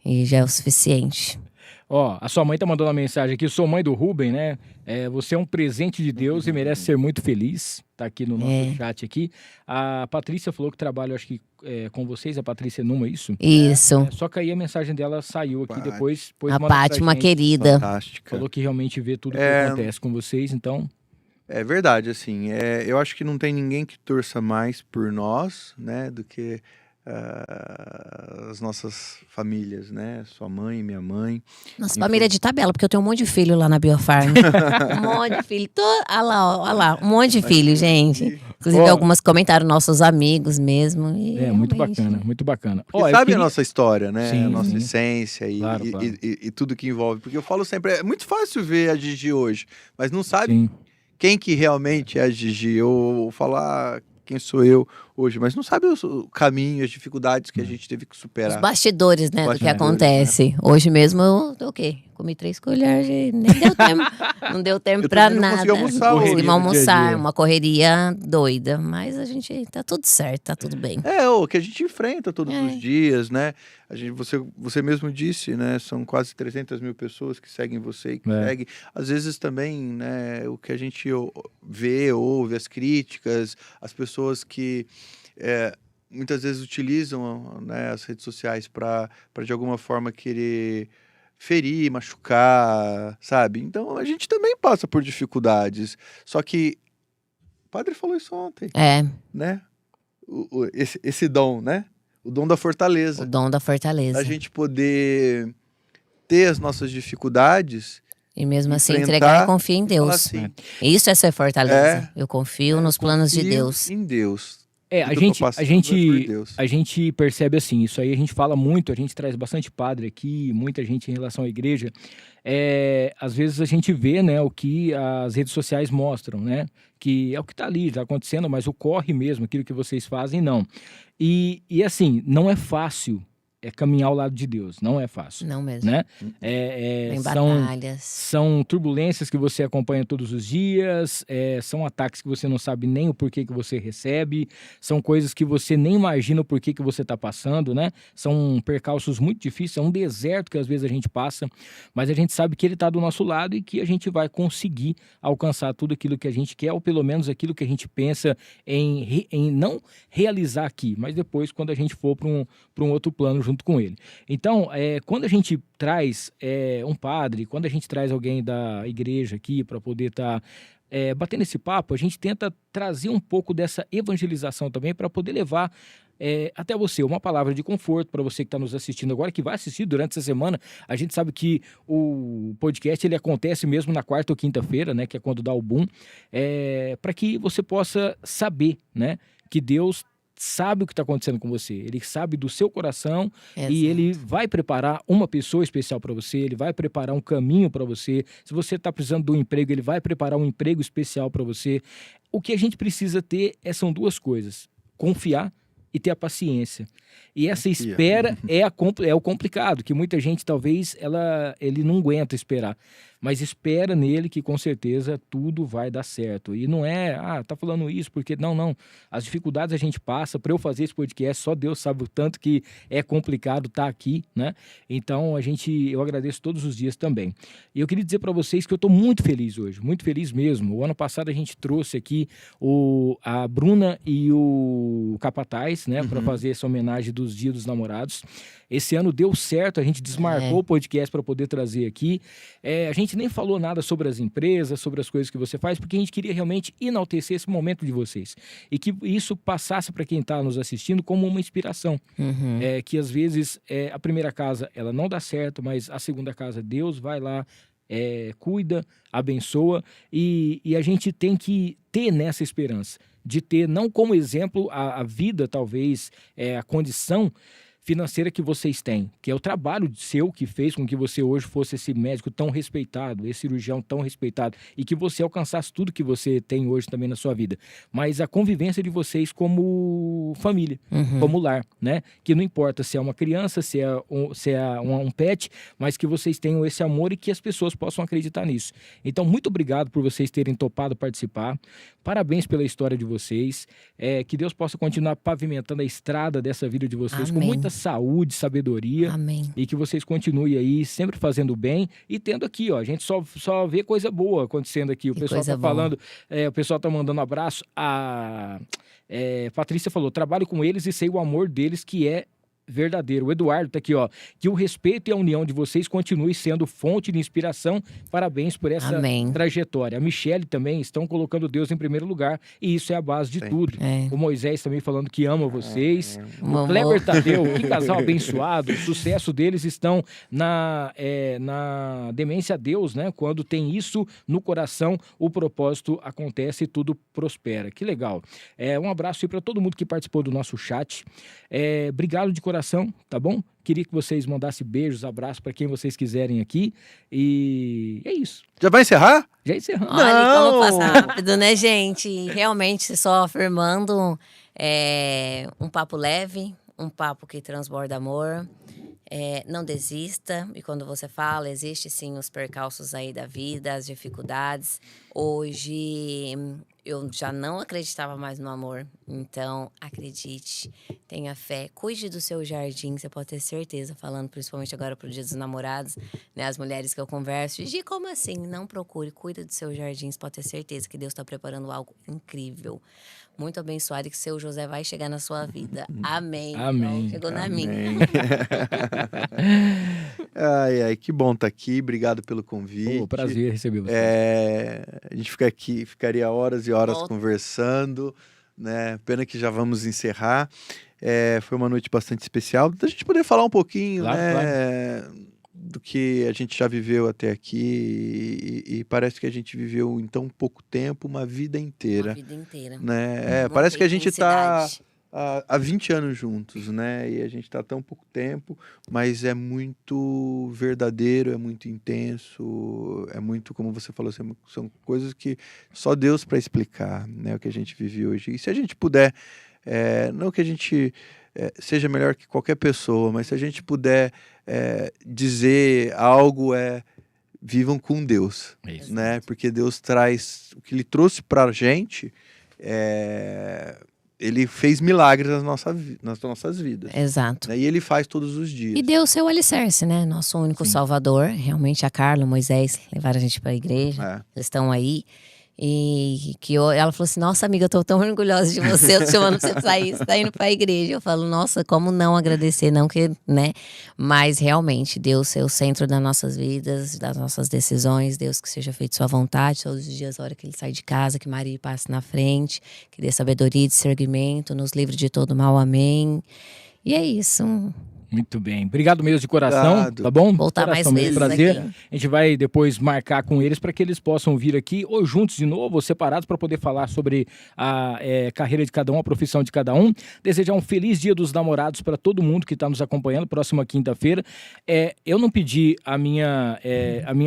S13: e já é o suficiente.
S11: Ó, a sua mãe tá mandando uma mensagem aqui. Sou mãe do Rubem, né? Você é um presente de Deus e merece ser muito feliz. Tá aqui no nosso chat aqui. A Patrícia falou que trabalha, acho que com vocês. A Patrícia Numa, isso?
S13: Isso.
S11: Só que aí a mensagem dela saiu aqui depois.
S13: A Paty, uma querida.
S12: Fantástica.
S11: Falou que realmente vê tudo que acontece com vocês, então...
S12: É verdade, assim. Eu acho que não tem ninguém que torça mais por nós, né? Do que... as nossas famílias, né? Sua mãe, minha mãe.
S13: Nossa, família de tabela, porque eu tenho um monte de filho lá na Biofarm. Um monte de filho. Olha lá, um monte de filho, gente. Inclusive, algumas comentaram, nossos amigos mesmo.
S11: Muito bacana, muito bacana.
S12: Sabe a nossa história, né?
S11: Sim,
S12: a nossa essência
S11: claro.
S12: E tudo que envolve. Porque eu falo sempre, é muito fácil ver a Gigi hoje, mas não sabe quem que realmente é a Gigi. Ou falar... quem sou eu hoje, mas não sabe o caminho, as dificuldades que a gente teve que superar.
S13: Os bastidores, né, do que acontece. Né? Hoje mesmo eu o quê? Comi 3 colheres e nem deu tempo. Não deu tempo pra nada. Não conseguimos almoçar, uma correria doida. Mas a gente tá tudo certo, tá tudo bem.
S12: O que a gente enfrenta todos os dias, né? Você mesmo disse, né? São quase 300 mil pessoas que seguem você e que seguem. Às vezes também, né? O que a gente vê, ouve, as críticas, as pessoas que muitas vezes utilizam, né, as redes sociais para de alguma forma querer ferir, machucar, sabe? Então a gente também passa por dificuldades. Só que o padre falou isso ontem. Né? Esse dom, né? O dom da fortaleza.
S13: O dom da fortaleza.
S12: A gente poder ter as nossas dificuldades
S13: e mesmo assim entregar e confiar em Deus. Assim, isso é ser fortaleza. Eu confio nos planos de Deus.
S12: Em Deus.
S11: A gente percebe assim, isso aí a gente fala muito, a gente traz bastante padre aqui, muita gente em relação à igreja. Às vezes a gente vê, né, o que as redes sociais mostram, né? Que é o que está ali, está acontecendo, mas o corre mesmo, aquilo que vocês fazem, não. E assim, não é fácil caminhar ao lado de Deus, não é fácil.
S13: Não mesmo.
S11: Né?
S13: Tem batalhas.
S11: São turbulências que você acompanha todos os dias, são ataques que você não sabe nem o porquê que você recebe, são coisas que você nem imagina o porquê que você está passando, né? São percalços muito difíceis, é um deserto que às vezes a gente passa, mas a gente sabe que ele está do nosso lado e que a gente vai conseguir alcançar tudo aquilo que a gente quer, ou pelo menos aquilo que a gente pensa em não realizar aqui, mas depois quando a gente for para um outro plano junto com ele. Então, quando a gente traz um padre, quando a gente traz alguém da igreja aqui para poder estar batendo esse papo, a gente tenta trazer um pouco dessa evangelização também para poder levar até você uma palavra de conforto para você que está nos assistindo agora, que vai assistir durante essa semana. A gente sabe que o podcast ele acontece mesmo na quarta ou quinta-feira, né, que é quando dá o boom, para que você possa saber, né, que Deus sabe o que está acontecendo com você, ele sabe do seu coração. Exato. E ele vai preparar uma pessoa especial para você, ele vai preparar um caminho para você. Se você está precisando de um emprego, ele vai preparar um emprego especial para você. O que a gente precisa ter são duas coisas: confiar e ter a paciência. E essa espera é o complicado, que muita gente talvez ele não aguenta esperar. mas espera nele que com certeza tudo vai dar certo. E não é, tá falando isso porque... Não. As dificuldades a gente passa. Para eu fazer esse podcast, só Deus sabe o tanto que é complicado estar aqui, né? Então, eu agradeço todos os dias também. E eu queria dizer para vocês que eu estou muito feliz hoje, muito feliz mesmo. O ano passado a gente trouxe aqui a Bruna e o Capataz, né? Para fazer essa homenagem dos Dias dos Namorados. Esse ano deu certo, a gente desmarcou o podcast para poder trazer aqui. A gente nem falou nada sobre as empresas, sobre as coisas que você faz, porque a gente queria realmente enaltecer esse momento de vocês. E que isso passasse para quem está nos assistindo como uma inspiração. Que às vezes a primeira casa ela não dá certo, mas a segunda casa Deus vai lá, cuida, abençoa. E a gente tem que ter nessa esperança. De ter não como exemplo a vida, talvez, a condição financeira que vocês têm, que é o trabalho seu que fez com que você hoje fosse esse médico tão respeitado, esse cirurgião tão respeitado, e que você alcançasse tudo que você tem hoje também na sua vida. Mas a convivência de vocês como família, como lar, né? Que não importa se é uma criança, se é um pet, mas que vocês tenham esse amor e que as pessoas possam acreditar nisso. Então, muito obrigado por vocês terem topado participar. Parabéns pela história de vocês. Que Deus possa continuar pavimentando a estrada dessa vida de vocês com muita saúde, sabedoria.
S13: Amém.
S11: E que vocês continuem aí sempre fazendo bem e tendo aqui, ó, a gente só vê coisa boa acontecendo aqui. O pessoal tá falando, o pessoal tá mandando abraço. A Patrícia falou, trabalho com eles e sei o amor deles que é verdadeiro. O Eduardo tá aqui, ó. Que o respeito e a união de vocês continue sendo fonte de inspiração. Parabéns por essa trajetória. A Michele também estão colocando Deus em primeiro lugar e isso é a base de tudo. O Moisés também falando que ama vocês. O Kleber Tadeu, que casal abençoado. O sucesso deles estão na demência a Deus, né? Quando tem isso no coração, o propósito acontece e tudo prospera. Que legal. Um abraço aí para todo mundo que participou do nosso chat. Obrigado de coração, tá bom? Queria que vocês mandassem beijos, abraços para quem vocês quiserem aqui. E é isso.
S12: Já vai encerrar?
S11: Já encerramos.
S13: Olha como passa rápido, né, gente? Realmente, só afirmando um papo leve, um papo que transborda amor. Não desista. E quando você fala, existe sim os percalços aí da vida, as dificuldades. Hoje eu já não acreditava mais no amor. Então, acredite, tenha fé, cuide do seu jardim, você pode ter certeza, falando principalmente agora pro Dia dos Namorados, né, as mulheres que eu converso, Gi, como assim? Não procure, cuida do seu jardim, você pode ter certeza que Deus está preparando algo incrível, muito abençoado, e que seu José vai chegar na sua vida. Amém.
S11: Amém.
S13: Chegou na minha.
S12: Ai, que bom estar aqui, obrigado pelo convite.
S11: Prazer receber você.
S12: A gente ficaria horas e horas conversando, né? Pena que já vamos encerrar. Foi uma noite bastante especial, da gente poder falar um pouquinho, do que a gente já viveu até aqui e parece que a gente viveu em tão pouco tempo uma vida inteira.
S13: Uma vida inteira.
S12: Né? Parece que a gente está há 20 anos juntos, né? E a gente está há tão pouco tempo, mas é muito verdadeiro, é muito intenso, é muito, como você falou, são coisas que só Deus para explicar, né? O que a gente vive hoje. E se a gente puder, não que a gente seja melhor que qualquer pessoa, mas se a gente puder dizer algo, vivam com Deus, né? Porque Deus traz o que Ele trouxe para a gente. Ele fez milagres nas nossas vidas.
S13: Exato.
S12: Né? E Ele faz todos os dias.
S13: E deu o seu alicerce, né? Nosso único Salvador. Realmente a Carla, o Moisés levaram a gente para a igreja. Eles estão aí. E ela falou assim, nossa amiga, eu tô tão orgulhosa de você, eu tô chamando pra você sair, você tá indo pra igreja. Eu falo, nossa, como não agradecer, não que, né? Mas realmente, Deus é o centro das nossas vidas, das nossas decisões, Deus que seja feito sua vontade, todos os dias, a hora que Ele sai de casa, que Maria passe na frente, que dê sabedoria e discernimento, nos livre de todo mal, amém. E é isso.
S11: Muito bem. Obrigado mesmo de coração, tá bom?
S13: Voltar
S11: coração,
S13: mais vezes
S11: prazer.
S13: aqui.
S11: A gente vai depois marcar com eles para que eles possam vir aqui, ou juntos de novo, ou separados, para poder falar sobre a carreira de cada um, a profissão de cada um. Desejar um feliz Dia dos Namorados para todo mundo que está nos acompanhando, próxima quinta-feira. Eu não pedi a minha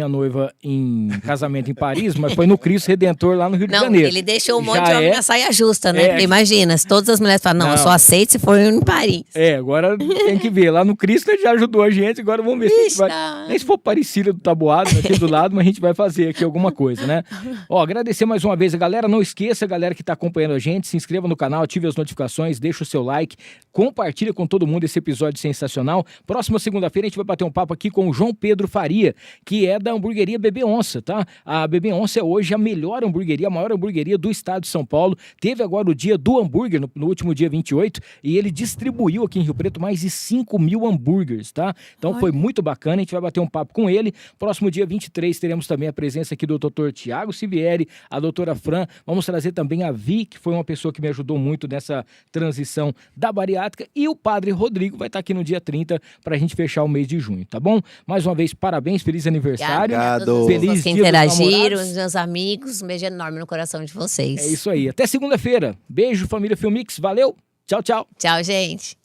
S11: noiva em casamento em Paris, mas foi no Cristo Redentor lá no Rio de Janeiro.
S13: Ele deixou um monte de homem na saia justa, né? Porque imagina, se todas as mulheres falam, não, eu só aceito se for em Paris.
S11: Agora tem que ver lá no Cristo ele já ajudou a gente, agora vamos ver se a gente vai... Nem se for Aparecida do Taboado, aqui do lado, mas a gente vai fazer aqui alguma coisa, né? Ó, agradecer mais uma vez a galera, não esqueça, galera que tá acompanhando a gente, se inscreva no canal, ative as notificações, deixa o seu like, compartilha com todo mundo esse episódio sensacional. Próxima segunda-feira a gente vai bater um papo aqui com o João Pedro Faria, que é da hamburgueria Bebê Onça, tá? A Bebê Onça é hoje a melhor hamburgueria, a maior hamburgueria do estado de São Paulo. Teve agora o dia do hambúrguer, no último dia 28, e ele distribuiu aqui em Rio Preto mais de 5 mil hambúrgueres, tá? Então foi muito bacana, a gente vai bater um papo com ele. Próximo dia 23 teremos também a presença aqui do Dr. Tiago Sivieri, a doutora Fran. Vamos trazer também a Vi, que foi uma pessoa que me ajudou muito nessa transição da bariátrica, e o Padre Rodrigo vai estar aqui no dia 30 pra gente fechar o mês de junho, tá bom? Mais uma vez, parabéns, feliz aniversário.
S13: Obrigado.
S11: Feliz
S13: que
S11: dia
S13: interagiram, os meus amigos, um beijo enorme no coração de vocês.
S11: É isso aí, até segunda-feira. Beijo, família Filmix, valeu, tchau, tchau.
S13: Tchau, gente.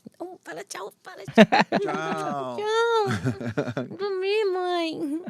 S13: Fala tchau, fala tchau. Tchau. Tchau. Dormi, mãe.